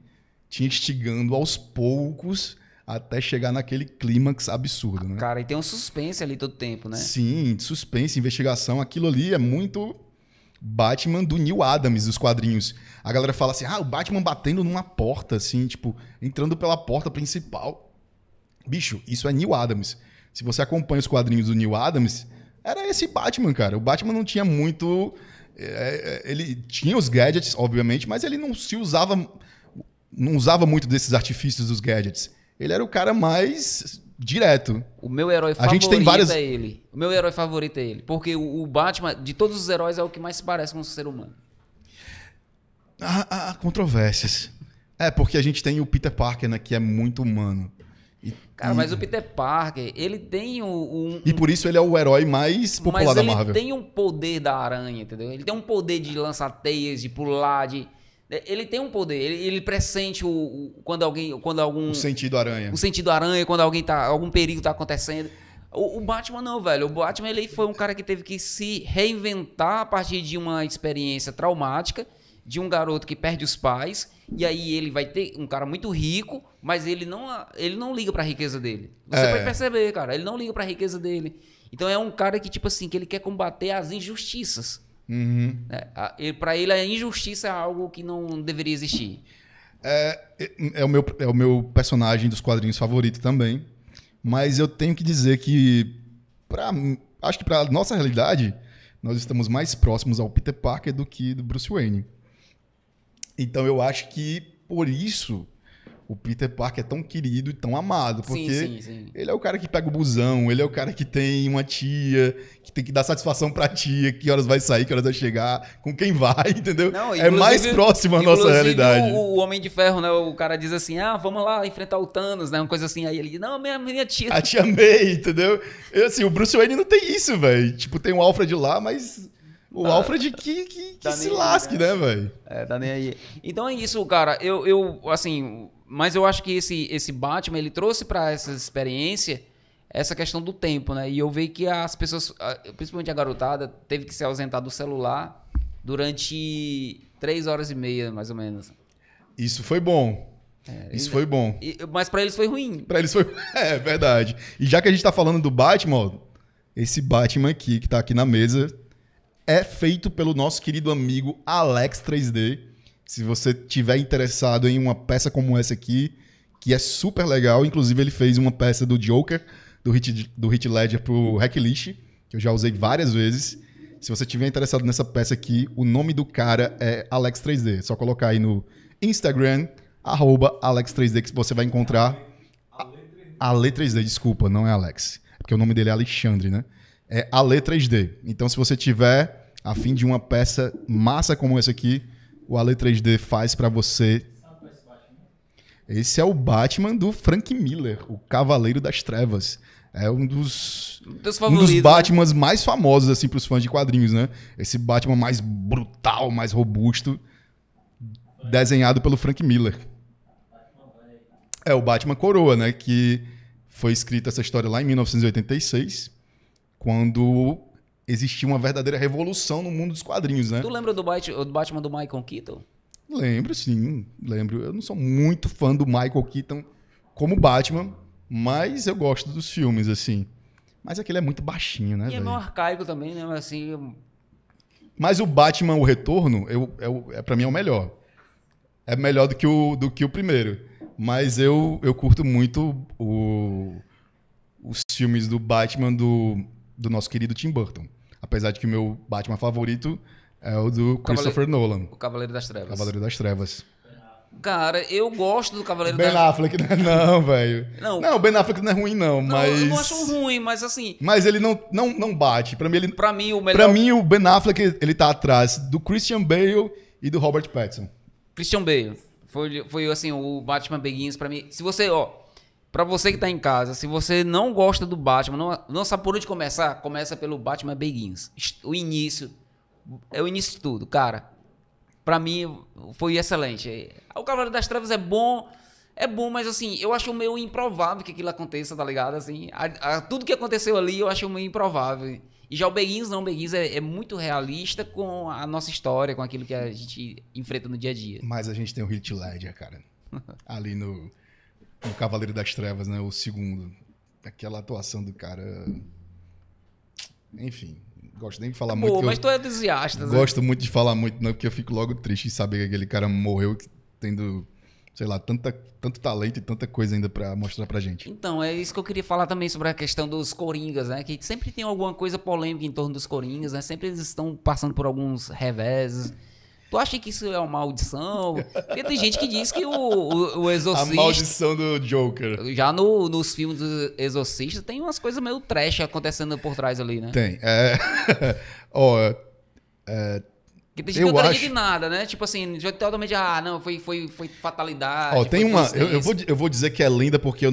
Speaker 2: te instigando aos poucos até chegar naquele clímax absurdo, né?
Speaker 1: Cara, e tem um suspense ali todo tempo, né?
Speaker 2: Sim, suspense, investigação. Aquilo ali é muito... Batman do Neil Adams, dos quadrinhos. A galera fala assim, o Batman batendo numa porta, assim, tipo, entrando pela porta principal. Bicho, isso é Neil Adams. Se você acompanha os quadrinhos do Neil Adams, era esse Batman, cara. O Batman não tinha muito... ele tinha os gadgets, obviamente, mas ele não usava muito desses artifícios dos gadgets. Ele era o cara mais... direto.
Speaker 1: O meu herói favorito é ele. O meu herói favorito é ele. Porque o Batman, de todos os heróis, é o que mais se parece com um ser humano.
Speaker 2: Há controvérsias. Porque a gente tem o Peter Parker, né? Que é muito humano.
Speaker 1: Cara, mas o Peter Parker, ele tem
Speaker 2: E por isso ele é o herói mais popular da Marvel.
Speaker 1: Mas ele tem um poder da aranha, entendeu? Ele tem um poder de lançar teias, de pular, Ele tem um poder, ele pressente quando algum...
Speaker 2: O sentido aranha.
Speaker 1: O sentido aranha, quando algum perigo tá acontecendo. O Batman não, velho. O Batman, ele foi um cara que teve que se reinventar a partir de uma experiência traumática, de um garoto que perde os pais, e aí ele vai ter um cara muito rico, mas ele não liga pra riqueza dele. Você vai perceber, cara, ele não liga pra riqueza dele. Então é um cara que, tipo assim, que ele quer combater as injustiças. Pra ele, a injustiça é algo que não deveria existir.
Speaker 2: É o meu personagem dos quadrinhos favorito também. Mas eu tenho que dizer que, acho que pra nossa realidade, nós estamos mais próximos ao Peter Parker do que do Bruce Wayne. Então eu acho que, por isso, o Peter Parker é tão querido e tão amado. Porque
Speaker 1: sim.
Speaker 2: ele é o cara que pega o busão, ele é o cara que tem uma tia, que tem que dar satisfação pra tia, que horas vai sair, que horas vai chegar, com quem vai, entendeu?
Speaker 1: Não,
Speaker 2: é mais próximo à nossa realidade.
Speaker 1: O Homem de Ferro, né? O cara diz assim, vamos lá enfrentar o Thanos, né? Uma coisa assim. Aí ele diz, não, minha tia.
Speaker 2: A tia May, entendeu? Assim, o Bruce Wayne não tem isso, velho. Tipo, tem o Alfred lá, mas... O Alfred que tá se lasque, né, velho?
Speaker 1: Tá nem aí. Então é isso, cara. Assim... Mas eu acho que esse Batman, ele trouxe pra essa experiência essa questão do tempo, né? E eu vejo que as pessoas, principalmente a garotada, teve que se ausentar do celular durante 3 horas e meia, mais ou menos.
Speaker 2: Isso foi bom. Isso foi bom.
Speaker 1: Mas pra eles foi ruim.
Speaker 2: Pra eles foi... É verdade. E já que a gente tá falando do Batman, ó, esse Batman aqui, que tá aqui na mesa, é feito pelo nosso querido amigo Alex 3D. Se você tiver interessado em uma peça como essa aqui, que é super legal, inclusive ele fez uma peça do Joker, do Heath Ledger pro Hacklist, que eu já usei várias vezes. Se você tiver interessado nessa peça aqui, o nome do cara é Alex 3D. É só colocar aí no Instagram, @Alex3D, que você vai encontrar... Ale 3D, desculpa, não é Alex. Porque o nome dele é Alexandre, né? É Ale 3D. Então, se você tiver a fim de uma peça massa como essa aqui, o Ale 3D faz pra você. Esse é o Batman do Frank Miller, o Cavaleiro das Trevas. É um dos Batmans, né, mais famosos assim pros fãs de quadrinhos, né? Esse Batman mais brutal, mais robusto, desenhado pelo Frank Miller. É o Batman Coroa, né? Que foi escrita essa história lá em 1986, quando existia uma verdadeira revolução no mundo dos quadrinhos, né?
Speaker 1: Tu lembra do Batman do Michael Keaton?
Speaker 2: Lembro, sim. Lembro. Eu não sou muito fã do Michael Keaton como Batman, mas eu gosto dos filmes, assim. Mas aquele é muito baixinho, né,
Speaker 1: E é meio arcaico também, né? Assim...
Speaker 2: Mas o Batman, o Retorno, pra mim é o melhor. É melhor do que o primeiro. Mas eu curto muito os filmes do Batman do nosso querido Tim Burton. Apesar de que o meu Batman favorito é o do Christopher Nolan.
Speaker 1: O Cavaleiro das Trevas.
Speaker 2: Cavaleiro das Trevas.
Speaker 1: Cara, eu gosto do Cavaleiro
Speaker 2: Ben Affleck não, velho.
Speaker 1: Não,
Speaker 2: o Ben Affleck não é ruim, não, mas...
Speaker 1: Eu não acho ruim, mas assim...
Speaker 2: Mas ele não bate. Pra mim,
Speaker 1: o melhor...
Speaker 2: Pra mim, o Ben Affleck, ele tá atrás do Christian Bale e do Robert Pattinson.
Speaker 1: Christian Bale. Foi assim, o Batman Begins pra mim... Se você, pra você que tá em casa, se você não gosta do Batman, não sabe por onde começar, começa pelo Batman Begins. O início, é o início de tudo, cara. Pra mim, foi excelente. O Cavaleiro das Trevas é bom, mas assim, eu acho meio improvável que aquilo aconteça, tá ligado? Assim, tudo que aconteceu ali eu acho meio improvável. E já o Begins não, o Begins é muito realista com a nossa história, com aquilo que a gente enfrenta no dia a dia.
Speaker 2: Mas a gente tem o Heath Ledger, cara. Ali no Cavaleiro das Trevas, né? O segundo. Aquela atuação do cara... Enfim, gosto nem de falar muito.
Speaker 1: Mas tu é entusiasta, né?
Speaker 2: Gosto muito de falar muito, não, porque eu fico logo triste em saber que aquele cara morreu tendo, sei lá, tanto talento e tanta coisa ainda pra mostrar pra gente.
Speaker 1: Então, é isso que eu queria falar também sobre a questão dos Coringas, né? Que sempre tem alguma coisa polêmica em torno dos Coringas, né? Sempre eles estão passando por alguns reveses. Tu acha que isso é uma maldição? Porque tem gente que diz que o Exorcista...
Speaker 2: A maldição do Joker.
Speaker 1: Já nos filmes do Exorcista tem umas coisas meio trash acontecendo por trás ali, né?
Speaker 2: Tem.
Speaker 1: Porque tem gente que não acredita em nada, né? Tipo assim, totalmente, não, foi fatalidade.
Speaker 2: Tem uma... Eu vou dizer que é lenda porque eu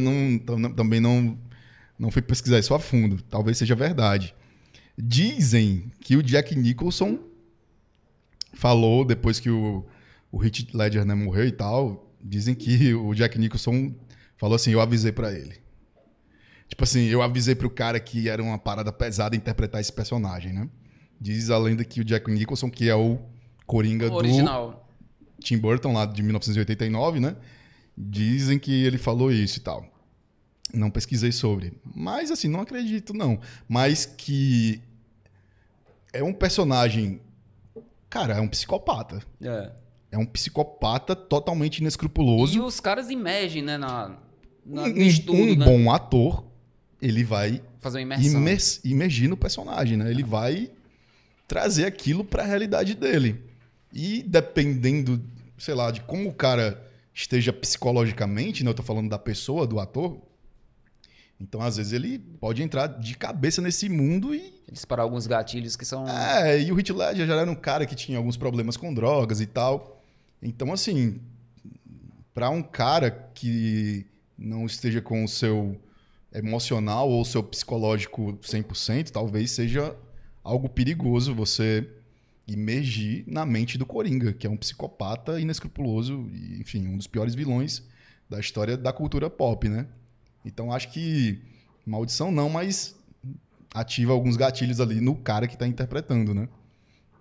Speaker 2: também não fui pesquisar isso a fundo. Talvez seja verdade. Dizem que o Jack Nicholson falou, depois que o o Heath Ledger, né, morreu e tal, dizem que o Jack Nicholson falou assim, eu avisei pra ele. Tipo assim, eu avisei pro cara que era uma parada pesada interpretar esse personagem, né? Diz a lenda que o Jack Nicholson, que é o Coringa do
Speaker 1: Original.
Speaker 2: Tim Burton, lá de 1989, né? Dizem que ele falou isso e tal. Não pesquisei sobre. Mas, assim, não acredito, não. Mas que é um personagem... Cara, é um psicopata.
Speaker 1: É.
Speaker 2: É um psicopata totalmente inescrupuloso.
Speaker 1: E os caras imergem, né, no
Speaker 2: Um
Speaker 1: estudo, né?
Speaker 2: bom ator, ele vai
Speaker 1: Fazer uma imersão.
Speaker 2: imergir no personagem, né? Ele vai trazer aquilo para a realidade dele. E dependendo, sei lá, de como o cara esteja psicologicamente, né? Eu tô falando da pessoa, do ator. Então, às vezes, ele pode entrar de cabeça nesse mundo e...
Speaker 1: Disparar alguns gatilhos que são...
Speaker 2: E o Heath Ledger já era um cara que tinha alguns problemas com drogas e tal. Então, assim, para um cara que não esteja com o seu emocional ou o seu psicológico 100%, talvez seja algo perigoso você imergir na mente do Coringa, que é um psicopata inescrupuloso e, enfim, um dos piores vilões da história da cultura pop, né? Então, acho que maldição não, mas ativa alguns gatilhos ali no cara que tá interpretando, né?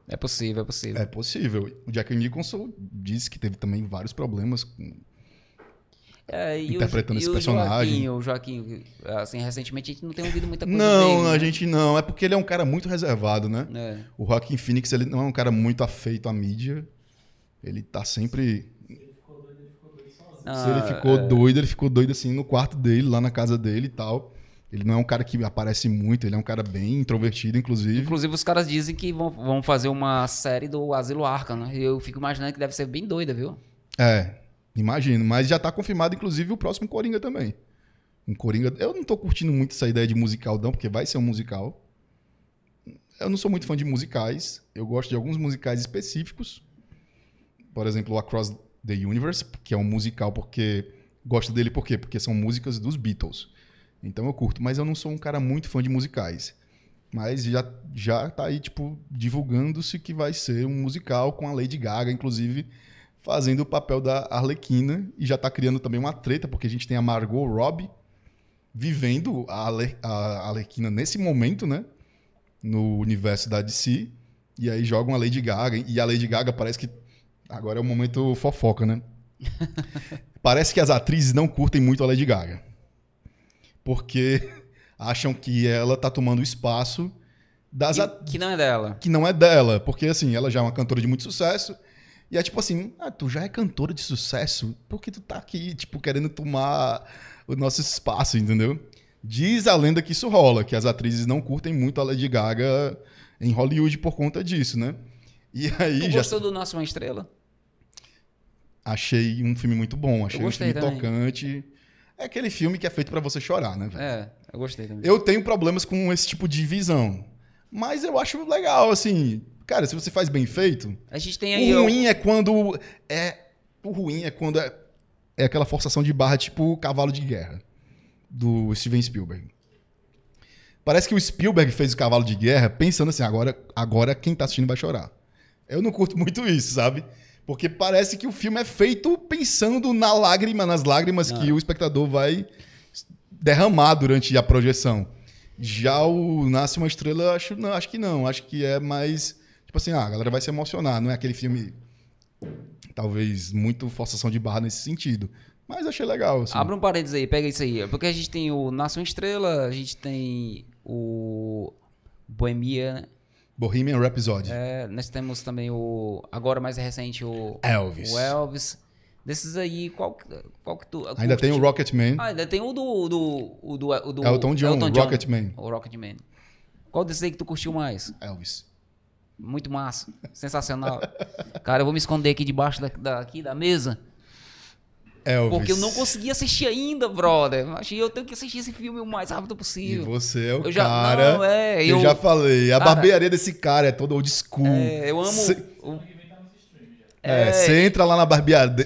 Speaker 1: É possível, é possível.
Speaker 2: É possível. O Jack Nicholson disse que teve também vários problemas com... interpretando esse personagem.
Speaker 1: O Joaquim, assim, recentemente a gente não tem ouvido muita coisa
Speaker 2: Não,
Speaker 1: dele,
Speaker 2: a
Speaker 1: né?
Speaker 2: gente não. É porque ele é um cara muito reservado, né?
Speaker 1: É.
Speaker 2: O Joaquin Phoenix, ele não é um cara muito afeito à mídia. Ele tá sempre... Se ele ficou doido, ele ficou doido assim no quarto dele, lá na casa dele e tal. Ele não é um cara que aparece muito, ele é um cara bem introvertido, inclusive.
Speaker 1: Inclusive, os caras dizem que vão fazer uma série do Asilo Arkham, né? E eu fico imaginando que deve ser bem doida, viu?
Speaker 2: Imagino. Mas já tá confirmado, inclusive, o próximo Coringa também. Um Coringa... Eu não tô curtindo muito essa ideia de musical, não, porque vai ser um musical. Eu não sou muito fã de musicais. Eu gosto de alguns musicais específicos. Por exemplo, o Across the Universe, que é um musical porque... Gosto dele por quê? Porque são músicas dos Beatles. Então eu curto, mas eu não sou um cara muito fã de musicais. Mas já tá aí, tipo, divulgando-se que vai ser um musical com a Lady Gaga, inclusive, fazendo o papel da Arlequina. E já tá criando também uma treta, porque a gente tem a Margot Robbie vivendo a Arlequina nesse momento, né? No universo da DC. E aí jogam a Lady Gaga. E a Lady Gaga parece que... Agora é o momento fofoca, né? Parece que as atrizes não curtem muito a Lady Gaga. Porque acham que ela tá tomando espaço das
Speaker 1: Que não é dela.
Speaker 2: que não é dela. Porque, assim, ela já é uma cantora de muito sucesso. E é tipo assim, tu já é cantora de sucesso? Por que tu tá aqui, tipo, querendo tomar o nosso espaço, entendeu? Diz a lenda que isso rola, que as atrizes não curtem muito a Lady Gaga em Hollywood por conta disso, né? E aí
Speaker 1: Tu gostou do Nasce uma Estrela?
Speaker 2: Achei um filme muito bom, achei um
Speaker 1: gostei
Speaker 2: filme
Speaker 1: também.
Speaker 2: tocante. É aquele filme que é feito pra você chorar, né, velho?
Speaker 1: Eu gostei também.
Speaker 2: Eu tenho problemas com esse tipo de visão. Mas eu acho legal, assim. Cara, se você faz bem feito.
Speaker 1: A gente tem aí...
Speaker 2: O ruim é quando. O ruim é quando é aquela forçação de barra, tipo Cavalo de Guerra, do Steven Spielberg. Parece que o Spielberg fez o Cavalo de Guerra pensando assim, agora quem tá assistindo vai chorar. Eu não curto muito isso, sabe? Porque parece que o filme é feito pensando nas lágrimas que o espectador vai derramar durante a projeção. Já o Nasce uma Estrela, acho que não. Acho que é mais... Tipo assim, a galera vai se emocionar. Não é aquele filme, talvez, muito forçação de barra nesse sentido. Mas achei legal, assim.
Speaker 1: Abre um parênteses aí, pega isso aí. Porque a gente tem o Nasce uma Estrela, a gente tem o Bohemia...
Speaker 2: Bohemian Rhapsody.
Speaker 1: Nós temos também agora mais recente, o
Speaker 2: Elvis.
Speaker 1: Desses aí, qual que tu
Speaker 2: Ainda
Speaker 1: curte?
Speaker 2: tem o Rocketman.
Speaker 1: Ainda tem o do
Speaker 2: Elton John, Rocketman.
Speaker 1: O Rocketman. Qual desses aí que tu curtiu mais?
Speaker 2: Elvis.
Speaker 1: Muito massa. Sensacional. Cara, eu vou me esconder aqui debaixo aqui da mesa.
Speaker 2: Elvis.
Speaker 1: Porque eu não consegui assistir ainda, brother. Eu tenho que assistir esse filme o mais rápido possível.
Speaker 2: E você é o
Speaker 1: já,
Speaker 2: cara...
Speaker 1: Não,
Speaker 2: eu já falei. A
Speaker 1: cara,
Speaker 2: barbearia desse cara é toda old school.
Speaker 1: Eu amo...
Speaker 2: Você entra lá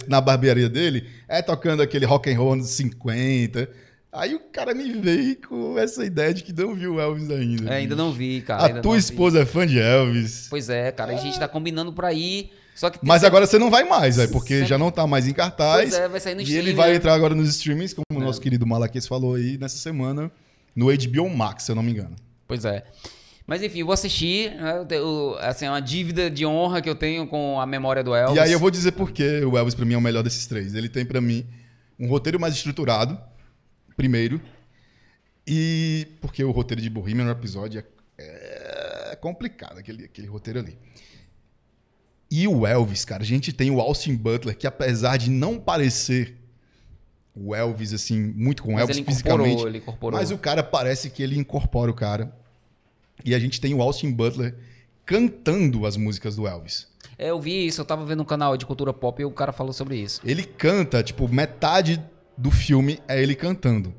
Speaker 2: na barbearia dele, tocando aquele rock and roll anos 50. Aí o cara me veio com essa ideia de que não viu o Elvis ainda.
Speaker 1: Ainda não vi, cara.
Speaker 2: A tua esposa é fã de Elvis.
Speaker 1: Pois é, cara. A gente tá combinando pra ir. Só que
Speaker 2: Mas agora você não vai mais, velho, porque
Speaker 1: Sempre-
Speaker 2: já não tá mais em cartaz.
Speaker 1: Pois é, vai sair no
Speaker 2: E
Speaker 1: streaming,
Speaker 2: ele vai
Speaker 1: né?
Speaker 2: entrar agora nos streamings, como o nosso querido Malaquias falou aí nessa semana, no HBO Max, se eu não me engano.
Speaker 1: Pois é. Mas enfim, eu vou assistir. Né? Assim, é uma dívida de honra que eu tenho com a memória do Elvis.
Speaker 2: E aí eu vou dizer por que o Elvis pra mim é o melhor desses três. Ele tem pra mim um roteiro mais estruturado, primeiro, e porque o roteiro de Bohemian Rhapsody é complicado, aquele roteiro ali. E o Elvis, cara, a gente tem o Austin Butler, que apesar de não parecer o Elvis, assim, muito com o
Speaker 1: Mas
Speaker 2: Elvis
Speaker 1: ele incorporou,
Speaker 2: fisicamente,
Speaker 1: ele incorporou.
Speaker 2: mas o cara parece que ele incorpora o cara. E a gente tem o Austin Butler cantando as músicas do Elvis.
Speaker 1: É, eu vi isso, eu tava vendo um canal de cultura pop e o cara falou sobre isso.
Speaker 2: Ele canta, tipo, metade do filme é ele cantando.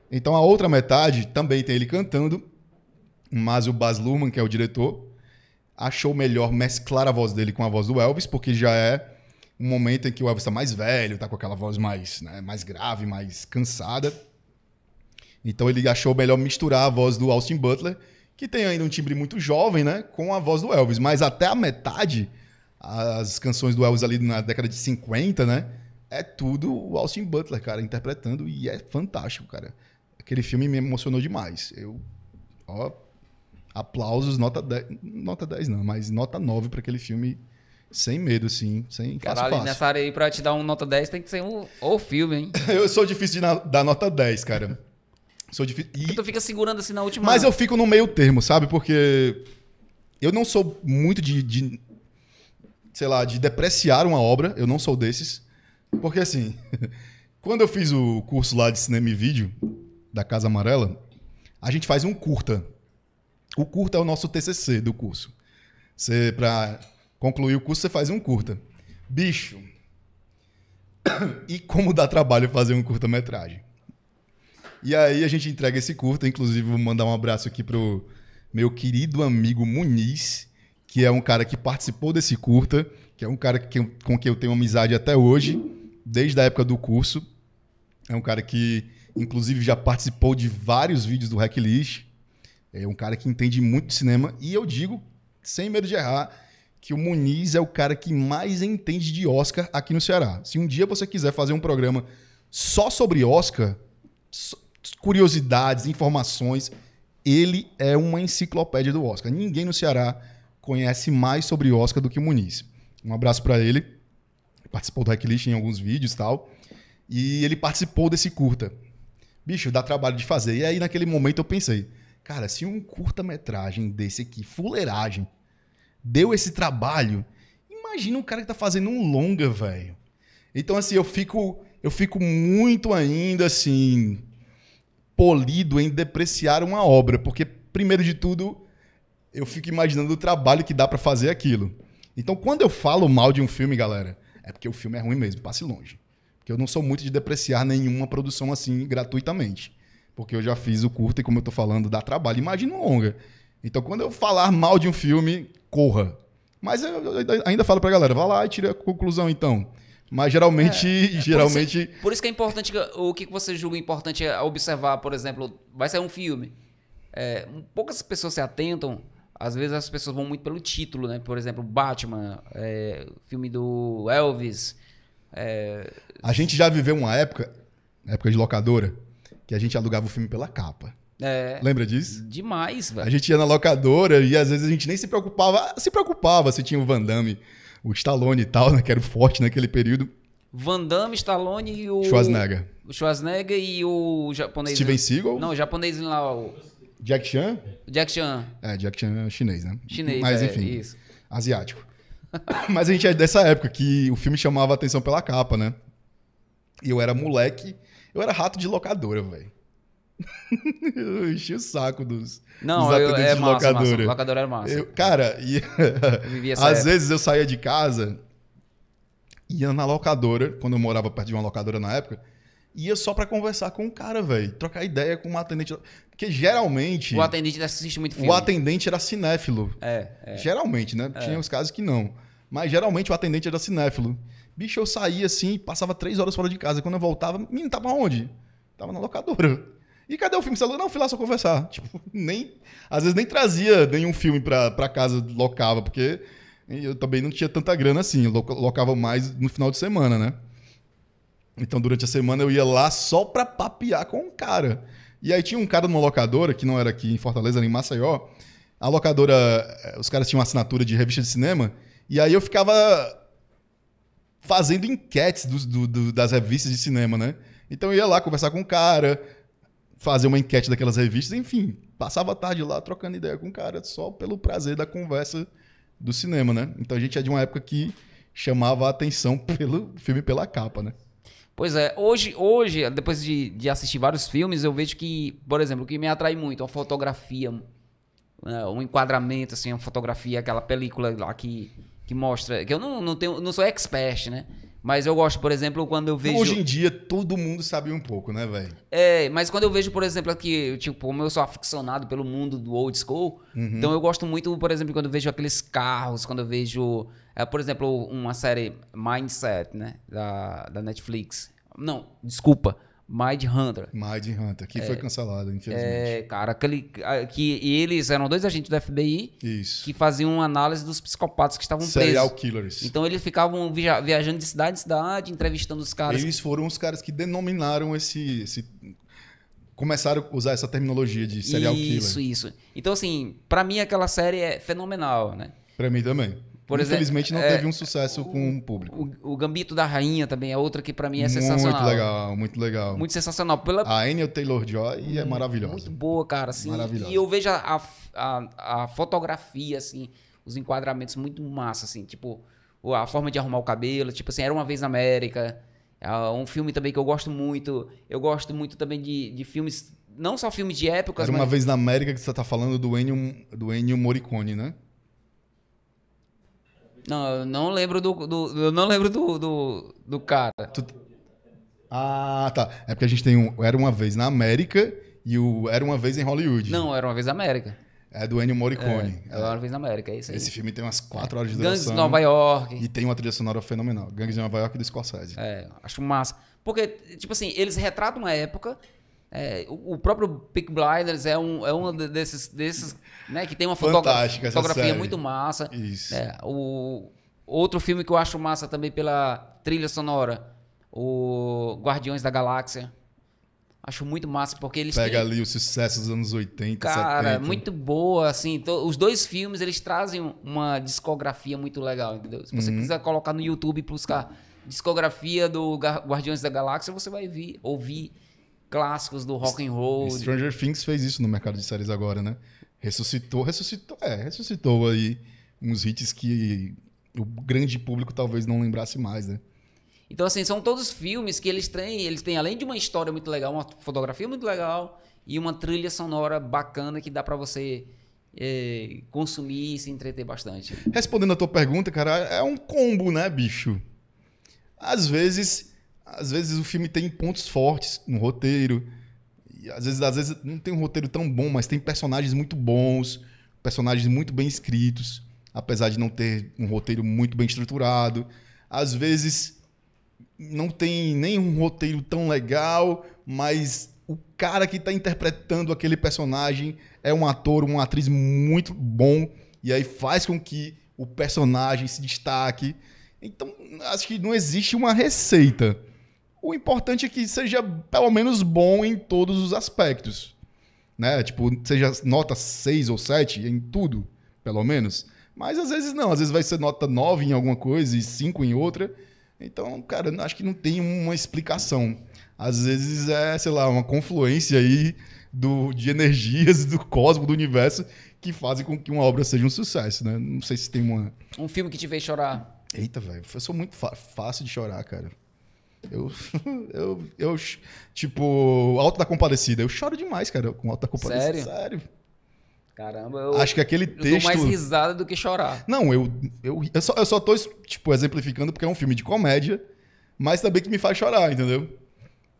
Speaker 2: Então a outra metade também tem ele cantando, mas o Baz Luhrmann, que é o diretor, achou melhor mesclar a voz dele com a voz do Elvis, porque já é um momento em que o Elvis tá mais velho, tá com aquela voz mais, né, mais grave, mais cansada. Então ele achou melhor misturar a voz do Austin Butler, que tem ainda um timbre muito jovem, né, com a voz do Elvis. Mas até a metade, as canções do Elvis ali na década de 50, né, é tudo o Austin Butler, cara, interpretando, e é fantástico, cara. Aquele filme me emocionou demais. Aplausos, nota 10, nota 10 não, mas nota 9 para aquele filme, sem medo, assim, sem
Speaker 1: Caralho,
Speaker 2: fácil.
Speaker 1: nessa área aí, pra te dar um nota 10, tem que ser o filme, hein?
Speaker 2: Eu sou difícil de dar nota 10, cara. Sou difícil.
Speaker 1: Porque tu fica segurando assim na última...
Speaker 2: Mas eu fico no meio termo, sabe? Porque eu não sou muito sei lá, de depreciar uma obra. Eu não sou desses. Porque assim, quando eu fiz o curso lá de cinema e vídeo da Casa Amarela, a gente faz um curta. O curta é o nosso TCC do curso. Pra concluir o curso, você faz um curta. Bicho, e como dá trabalho fazer um curta-metragem? E aí a gente entrega esse curta, inclusive vou mandar um abraço aqui pro meu querido amigo Muniz, que é um cara que participou desse curta, que é um cara com quem eu tenho amizade até hoje, desde a época do curso. É um cara que, inclusive, já participou de vários vídeos do Hacklist. É um cara que entende muito de cinema. E eu digo, sem medo de errar, que o Muniz é o cara que mais entende de Oscar aqui no Ceará. Se um dia você quiser fazer um programa só sobre Oscar, curiosidades, informações, ele é uma enciclopédia do Oscar. Ninguém no Ceará conhece mais sobre Oscar do que o Muniz. Um abraço para ele. Participou do Hacklist em alguns vídeos e tal. E ele participou desse curta. Bicho, dá trabalho de fazer. E aí, naquele momento, eu pensei, cara, se um curta-metragem desse aqui, fuleiragem, deu esse trabalho, imagina um cara que tá fazendo um longa, velho. Então, assim, eu fico muito ainda, assim, polido em depreciar uma obra, porque, primeiro de tudo, eu fico imaginando o trabalho que dá pra fazer aquilo. Então, quando eu falo mal de um filme, galera, é porque o filme é ruim mesmo, passe longe. Porque eu não sou muito de depreciar nenhuma produção assim, gratuitamente. Porque eu já fiz o curta e, como eu tô falando, dá trabalho. Imagina um longa. Então, quando eu falar mal de um filme, corra. Mas eu ainda falo pra galera, vá lá e tira a conclusão, então. Mas geralmente...
Speaker 1: Por isso que é importante, o que você julga importante é observar, por exemplo, vai sair um filme. Poucas pessoas se atentam, às vezes as pessoas vão muito pelo título, né? Por exemplo, Batman, filme do Elvis.
Speaker 2: A gente já viveu uma época de locadora, que a gente alugava o filme pela capa. Lembra disso?
Speaker 1: Demais, velho.
Speaker 2: A gente ia na locadora e às vezes a gente nem se preocupava. Se preocupava se tinha o Van Damme, o Stallone e tal, né? Que era o forte naquele período.
Speaker 1: Van Damme, Stallone e o...
Speaker 2: Schwarzenegger.
Speaker 1: O Schwarzenegger e o japonês...
Speaker 2: Steven Seagal?
Speaker 1: Não, o japonês lá, o...
Speaker 2: Jack Chan?
Speaker 1: Jack Chan.
Speaker 2: Jack Chan é chinês, né?
Speaker 1: Chinês,
Speaker 2: mas enfim,
Speaker 1: isso.
Speaker 2: asiático. Mas a gente é dessa época que o filme chamava a atenção pela capa, né? E eu era moleque, eu era rato de locadora, velho. Eu enchi o saco dos atendentes de locadora.
Speaker 1: Massa. Locadora era massa.
Speaker 2: Cara, às vezes eu saía de casa, ia na locadora, quando eu morava perto de uma locadora na época, ia só pra conversar com o cara, velho. Trocar ideia com um atendente. Porque geralmente...
Speaker 1: O atendente assiste muito filme.
Speaker 2: O atendente era cinéfilo. Geralmente, né? Tinha os casos que não. Mas geralmente o atendente era cinéfilo. Bicho, eu saía assim, passava 3 horas fora de casa. Quando eu voltava, menino, tava onde? Tava na locadora. E cadê o filme? Você falou, não, fui lá só conversar. Tipo, às vezes nem trazia nenhum filme pra casa, locava, porque E eu também não tinha tanta grana assim, eu locava mais no final de semana, né? Então, durante a semana, eu ia lá só pra papear com um cara. E aí tinha um cara numa locadora, que não era aqui em Fortaleza, era em Maceió. A locadora, os caras tinham uma assinatura de revista de cinema, e aí eu ficava fazendo enquetes das revistas de cinema, né? Então eu ia lá conversar com o cara, fazer uma enquete daquelas revistas, enfim, passava a tarde lá trocando ideia com o cara, só pelo prazer da conversa do cinema, né? Então a gente é de uma época que chamava a atenção pelo filme pela capa, né?
Speaker 1: Pois é, hoje depois de assistir vários filmes, eu vejo que, por exemplo, o que me atrai muito é a fotografia, né, um enquadramento, assim, uma fotografia, aquela película lá que mostra, que eu não sou expert, né? Mas eu gosto, por exemplo, quando eu vejo...
Speaker 2: Hoje em dia, todo mundo sabe um pouco, né, velho?
Speaker 1: Mas quando eu vejo, por exemplo, aqui, tipo, como eu sou aficionado pelo mundo do old school, então eu gosto muito, por exemplo, quando eu vejo aqueles carros, quando eu vejo, por exemplo, uma série Mindset, né, da Netflix. Não, desculpa, Mindhunter.
Speaker 2: Mindhunter, que foi cancelado, infelizmente.
Speaker 1: Cara, que eles eram 2 agentes do FBI
Speaker 2: Isso.
Speaker 1: que faziam uma análise dos psicopatas que estavam
Speaker 2: Serial
Speaker 1: presos.
Speaker 2: killers.
Speaker 1: Então eles ficavam viajando de cidade em cidade, entrevistando os caras.
Speaker 2: Eles foram os caras que denominaram começaram a usar essa terminologia de serial killer.
Speaker 1: Isso. Então, assim, pra mim aquela série é fenomenal, né?
Speaker 2: Pra mim também.
Speaker 1: Por
Speaker 2: Infelizmente
Speaker 1: exemplo,
Speaker 2: não teve um sucesso com o público.
Speaker 1: O Gambito da Rainha também é outra que pra mim é sensacional.
Speaker 2: Muito legal, muito legal.
Speaker 1: Muito sensacional.
Speaker 2: A Anya Taylor-Joy é maravilhosa.
Speaker 1: Muito boa, cara. Assim,
Speaker 2: Maravilhosa.
Speaker 1: E eu vejo a fotografia, assim, os enquadramentos muito massa, assim, tipo, a forma de arrumar o cabelo, tipo assim, Era Uma Vez na América. É um filme também que eu gosto muito. Eu gosto muito também de filmes, não só filmes de épocas,
Speaker 2: Era Uma Vez na América, que você tá falando do Ennio Morricone, né?
Speaker 1: Não, eu não lembro do cara.
Speaker 2: Ah, tá. É porque a gente tem Era Uma Vez na América e o Era Uma Vez em Hollywood.
Speaker 1: Não, Era Uma Vez na América.
Speaker 2: É do Ennio Morricone.
Speaker 1: Era Uma Vez na América, é isso aí.
Speaker 2: Esse filme tem umas 4 horas de
Speaker 1: Gangues
Speaker 2: duração.
Speaker 1: de Nova York.
Speaker 2: E tem uma trilha sonora fenomenal. Gangues de Nova York e do Scorsese.
Speaker 1: Acho massa. Porque, tipo assim, eles retratam uma época. O próprio Peaky Blinders é um desses, né, que tem uma
Speaker 2: Fantástica essa
Speaker 1: fotografia
Speaker 2: série.
Speaker 1: muito massa.
Speaker 2: Isso.
Speaker 1: O outro filme que eu acho massa também pela trilha sonora, o Guardiões da Galáxia. Acho muito massa, porque eles
Speaker 2: Pega
Speaker 1: têm...
Speaker 2: ali os sucessos dos anos 80,
Speaker 1: Cara,
Speaker 2: 70.
Speaker 1: muito boa, assim. Os 2 filmes, eles trazem uma discografia muito legal, entendeu? Se você quiser colocar no YouTube e buscar discografia do Guardiões da Galáxia, você vai ouvir clássicos do rock and roll.
Speaker 2: Stranger Things fez isso no mercado de séries agora, né? Ressuscitou aí uns hits que o grande público talvez não lembrasse mais, né?
Speaker 1: Então, assim, são todos filmes que eles têm, além de uma história muito legal, uma fotografia muito legal e uma trilha sonora bacana que dá pra você consumir e se entreter bastante.
Speaker 2: Respondendo a tua pergunta, cara, é um combo, né, bicho? Às vezes o filme tem pontos fortes no roteiro. E às vezes não tem um roteiro tão bom, mas tem personagens muito bons, personagens muito bem escritos, apesar de não ter um roteiro muito bem estruturado. Às vezes não tem nem um roteiro tão legal, mas o cara que está interpretando aquele personagem é um ator, uma atriz muito bom, e aí faz com que o personagem se destaque. Então, acho que não existe uma receita. O importante é que seja pelo menos bom em todos os aspectos. Né? Tipo, seja nota 6 ou 7 em tudo, pelo menos. Mas às vezes não, às vezes vai ser nota 9 em alguma coisa e 5 em outra. Então, cara, acho que não tem uma explicação. Às vezes é, sei lá, uma confluência aí de energias do cosmos, do universo, que fazem com que uma obra seja um sucesso, né? Não sei se tem uma...
Speaker 1: Um filme que te fez chorar.
Speaker 2: Eita, velho, eu sou muito fácil de chorar, cara. Eu tipo, Auto da Compadecida. Eu choro demais, cara, com Auto da Compadecida. Sério?
Speaker 1: Caramba,
Speaker 2: acho que aquele texto...
Speaker 1: Eu dou mais risada do que chorar.
Speaker 2: Não, eu só tô, tipo, exemplificando porque é um filme de comédia, mas também que me faz chorar, entendeu?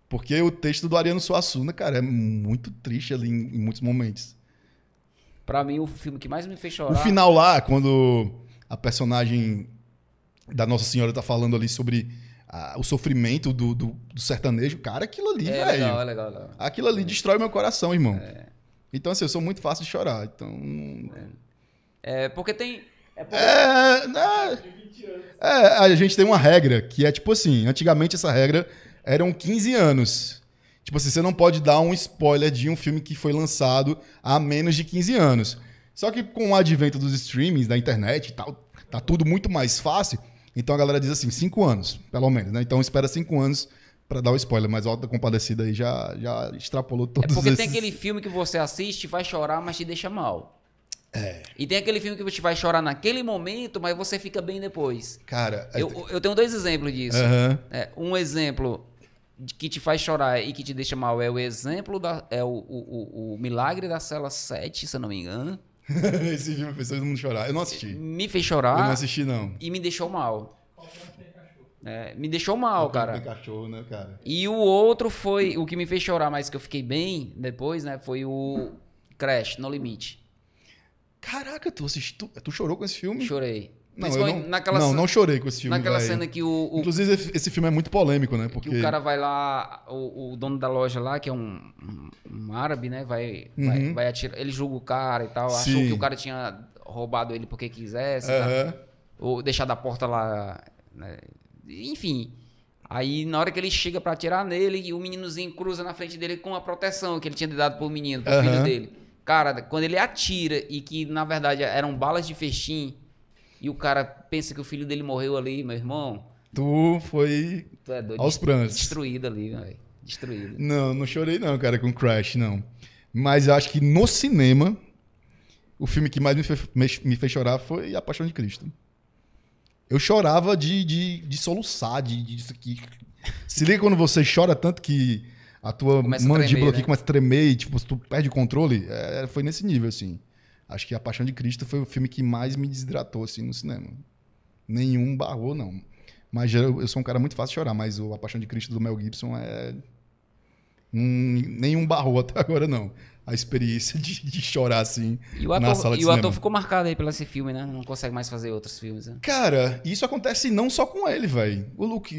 Speaker 2: Porque o texto do Ariano Suassuna, cara, é muito triste ali em muitos momentos.
Speaker 1: Pra mim, o filme que mais me fez chorar...
Speaker 2: O final lá, quando a personagem da Nossa Senhora tá falando ali sobre o sofrimento do sertanejo, cara, aquilo ali, velho.
Speaker 1: É legal.
Speaker 2: Aquilo ali destrói meu coração, irmão. Então, assim, eu sou muito fácil de chorar. Então...
Speaker 1: Porque tem
Speaker 2: A gente tem uma regra que é tipo assim, antigamente essa regra eram 15 anos. Tipo assim, você não pode dar um spoiler de um filme que foi lançado há menos de 15 anos. Só que com o advento dos streamings, da internet e tal, tá tudo muito mais fácil. Então a galera diz assim, 5 anos, pelo menos, né? Então espera 5 anos pra dar o spoiler, mas o Auto da Compadecida aí já extrapolou todos
Speaker 1: porque
Speaker 2: esses...
Speaker 1: tem aquele filme que você assiste, vai chorar, mas te deixa mal. E tem aquele filme que você vai chorar naquele momento, mas você fica bem depois.
Speaker 2: Cara...
Speaker 1: Eu tenho 2 exemplos disso. Um exemplo que te faz chorar e que te deixa mal é o exemplo o Milagre da Cela 7, se eu não me engano.
Speaker 2: Esse filme fez todo mundo chorar. Eu não assisti.
Speaker 1: Me fez chorar.
Speaker 2: Eu não assisti, não.
Speaker 1: E me deixou mal. Me deixou mal, cara.
Speaker 2: Tem cachorro, né, cara?
Speaker 1: E o outro foi... O que me fez chorar, mas que eu fiquei bem depois, né? Foi o Crash, No Limite.
Speaker 2: Caraca, tu chorou com esse filme?
Speaker 1: Chorei.
Speaker 2: Não chorei com esse filme,
Speaker 1: naquela
Speaker 2: véio.
Speaker 1: cena que
Speaker 2: Inclusive, esse filme é muito polêmico, né? Porque
Speaker 1: que o cara vai lá, o dono da loja lá, que é um árabe, né? Vai atirar. Ele julga o cara e tal.
Speaker 2: Sim.
Speaker 1: Achou que o cara tinha roubado ele porque quisesse. Tá? Ou deixado a porta lá. Né? Enfim. Aí, na hora que ele chega pra atirar nele, o meninozinho cruza na frente dele com a proteção que ele tinha dado pro menino, pro filho dele. Cara, quando ele atira e que, na verdade, eram balas de festim, e o cara pensa que o filho dele morreu ali, meu irmão.
Speaker 2: Tu foi
Speaker 1: é doido,
Speaker 2: aos prantos.
Speaker 1: Destruído ali, velho. Destruído.
Speaker 2: Não chorei não, cara, com Crash, não. Mas eu acho que no cinema, o filme que mais me fez chorar foi A Paixão de Cristo. Eu chorava de soluçar, disso aqui. Se liga quando você chora tanto que a tua mandíbula aqui começa a tremer e tipo, tu perde o controle. Foi nesse nível, assim. Acho que A Paixão de Cristo foi o filme que mais me desidratou, assim, no cinema. Nenhum barrou, não. Mas eu sou um cara muito fácil de chorar, mas A Paixão de Cristo do Mel Gibson nenhum barrou até agora, não. A experiência de chorar, assim, na sala de cinema.
Speaker 1: E o ator ficou marcado aí pelo esse filme, né? Não consegue mais fazer outros filmes, né?
Speaker 2: Cara, isso acontece não só com ele, velho. O Luke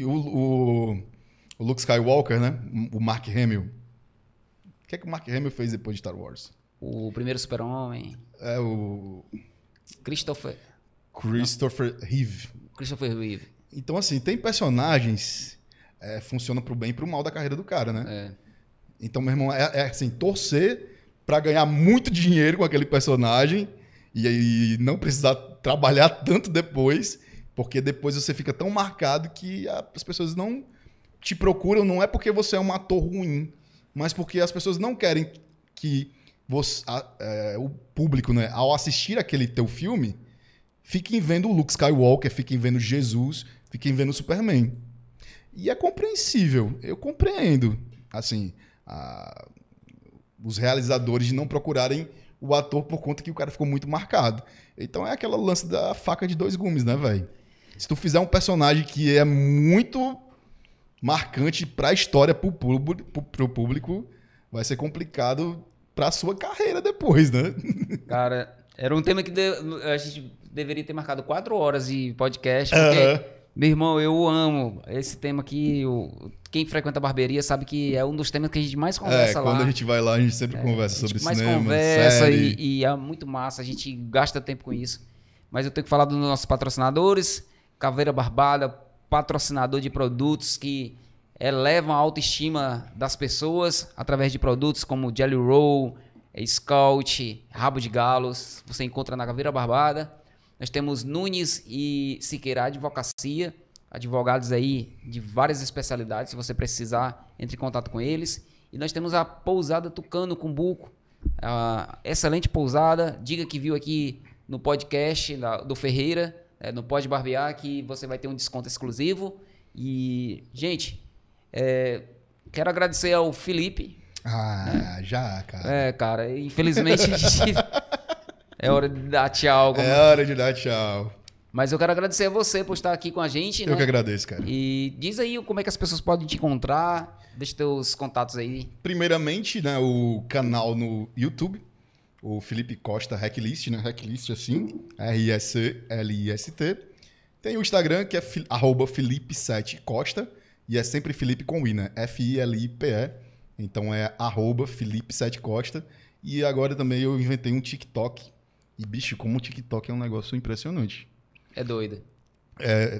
Speaker 2: Skywalker, né? O Mark Hamill. O que é que o Mark Hamill fez depois de Star Wars?
Speaker 1: O primeiro Super-Homem. Christopher
Speaker 2: Reeve.
Speaker 1: Christopher Reeve.
Speaker 2: Então, assim, tem personagens funcionam pro bem e pro mal da carreira do cara, né? Então, meu irmão, assim, torcer pra ganhar muito dinheiro com aquele personagem e não precisar trabalhar tanto depois, porque depois você fica tão marcado que as pessoas não te procuram, não é porque você é um ator ruim, mas porque as pessoas não querem que o público, né, ao assistir aquele teu filme, fiquem vendo o Luke Skywalker, fiquem vendo Jesus, fiquem vendo o Superman. E é compreensível, eu compreendo, assim, os realizadores de não procurarem o ator por conta que o cara ficou muito marcado. Então é aquela lance da faca de 2 gumes, né, velho? Se tu fizer um personagem que é muito marcante pra história, pro público, vai ser complicado pra sua carreira depois, né?
Speaker 1: Cara, era um tema que a gente deveria ter marcado 4 horas de podcast, porque, meu irmão, eu amo esse tema aqui. Quem frequenta a barbearia sabe que é um dos temas que a gente mais conversa lá.
Speaker 2: Quando a gente vai lá, a gente sempre conversa sobre cinema,
Speaker 1: mais conversa
Speaker 2: série.
Speaker 1: E é muito massa, a gente gasta tempo com isso. Mas eu tenho que falar dos nossos patrocinadores, Caveira Barbada, patrocinador de produtos que elevam a autoestima das pessoas através de produtos como Jelly Roll, Scout, Rabo de Galos, você encontra na Caveira Barbada. Nós temos Nunes e Siqueira Advocacia, advogados aí de várias especialidades. Se você precisar, entre em contato com eles. E nós temos a Pousada Tucano Cumbuco, excelente pousada. Diga que viu aqui no podcast do Ferreira, no Pode Barbear, que você vai ter um desconto exclusivo. E, gente, quero agradecer ao Felipe.
Speaker 2: Já, cara.
Speaker 1: Cara, infelizmente a gente... É hora de dar tchau.
Speaker 2: É hora de dar tchau.
Speaker 1: Mas eu quero agradecer a você por estar aqui com a gente, né?
Speaker 2: Eu que agradeço, cara.
Speaker 1: E diz aí como é que as pessoas podem te encontrar. Deixa teus contatos aí.
Speaker 2: Primeiramente, né, o canal no YouTube, o Felipe Costa Hacklist, né? Hacklist assim, RSCLIST. Tem o Instagram, que é @Felipe7Costa, e é sempre Felipe com I, né? FILIPE. Então é @Felipe7Costa. E agora também eu inventei um TikTok, E, bicho, como o TikTok é um negócio impressionante.
Speaker 1: É doido.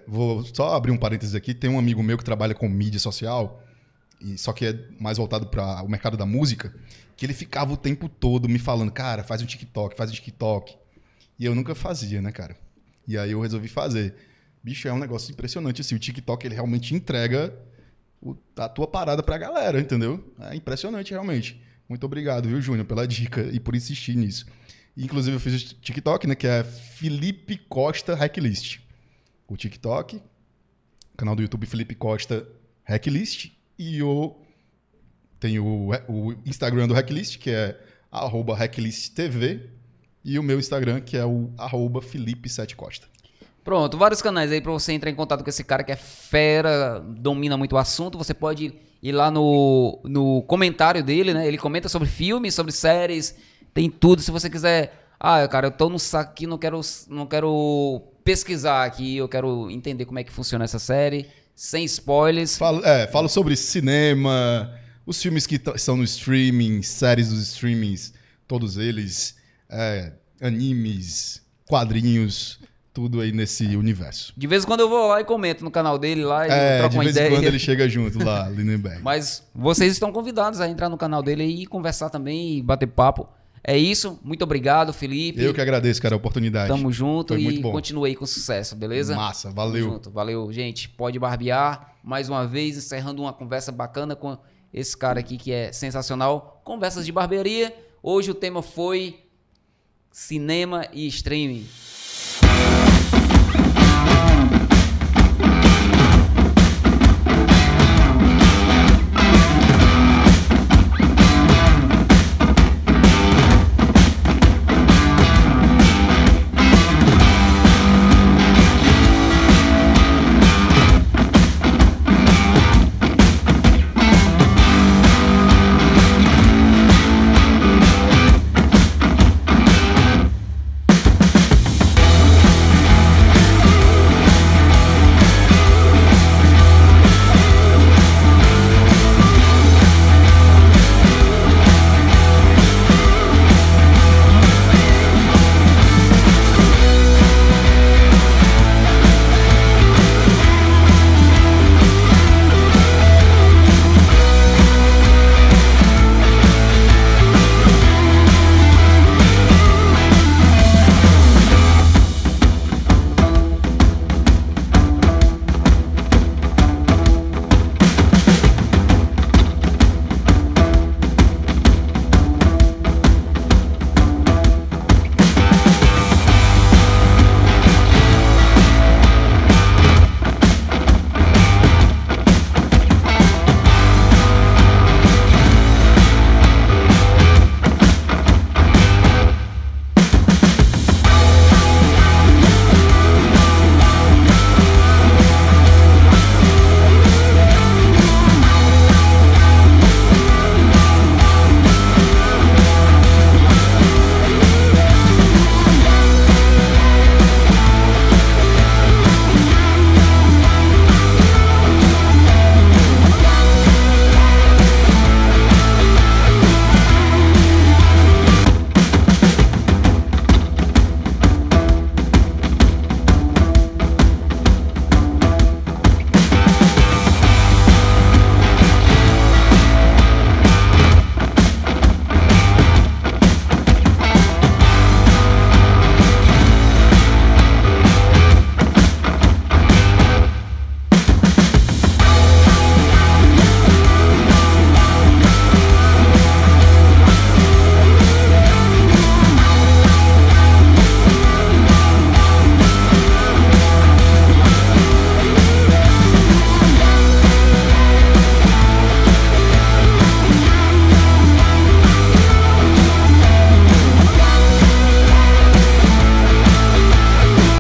Speaker 2: Vou só abrir um parênteses aqui. Tem um amigo meu que trabalha com mídia social, só que é mais voltado para o mercado da música, que ele ficava o tempo todo me falando, cara, faz um TikTok, faz um TikTok. E eu nunca fazia, né, cara? E aí eu resolvi fazer. Bicho, é um negócio impressionante, assim. O TikTok, ele realmente entrega a tua parada pra galera, entendeu? É impressionante, realmente. Muito obrigado, viu, Júnior, pela dica e por insistir nisso. Inclusive, eu fiz o TikTok, né, que é Felipe Costa Hacklist. O TikTok, canal do YouTube Felipe Costa Hacklist, e tem o Instagram do Hacklist, que é @HacklistTV, e o meu Instagram, que é o @Felipe7Costa.
Speaker 1: Pronto, vários canais aí pra você entrar em contato com esse cara que é fera, domina muito o assunto. Você pode ir lá no comentário dele, né? Ele comenta sobre filmes, sobre séries, tem tudo. Se você quiser... Ah, cara, eu tô no saco aqui, não quero pesquisar aqui, eu quero entender como é que funciona essa série, sem spoilers.
Speaker 2: Falo sobre cinema, os filmes que estão no streaming, séries dos streamings, todos eles, animes, quadrinhos, tudo aí nesse universo.
Speaker 1: De vez em quando eu vou lá e comento no canal dele lá e troco uma ideia.
Speaker 2: De vez em quando ele chega junto lá, Lindenberg.
Speaker 1: Mas vocês estão convidados a entrar no canal dele e conversar também e bater papo. É isso, muito obrigado, Felipe.
Speaker 2: Eu que agradeço, cara, a oportunidade.
Speaker 1: Tamo junto.
Speaker 2: Foi muito
Speaker 1: e
Speaker 2: bom.
Speaker 1: Continue aí com sucesso, beleza?
Speaker 2: Massa, valeu.
Speaker 1: Tamo junto. Valeu, gente. Pode barbear. Mais uma vez, encerrando uma conversa bacana com esse cara aqui que é sensacional. Conversas de barbearia. Hoje o tema foi cinema e streaming.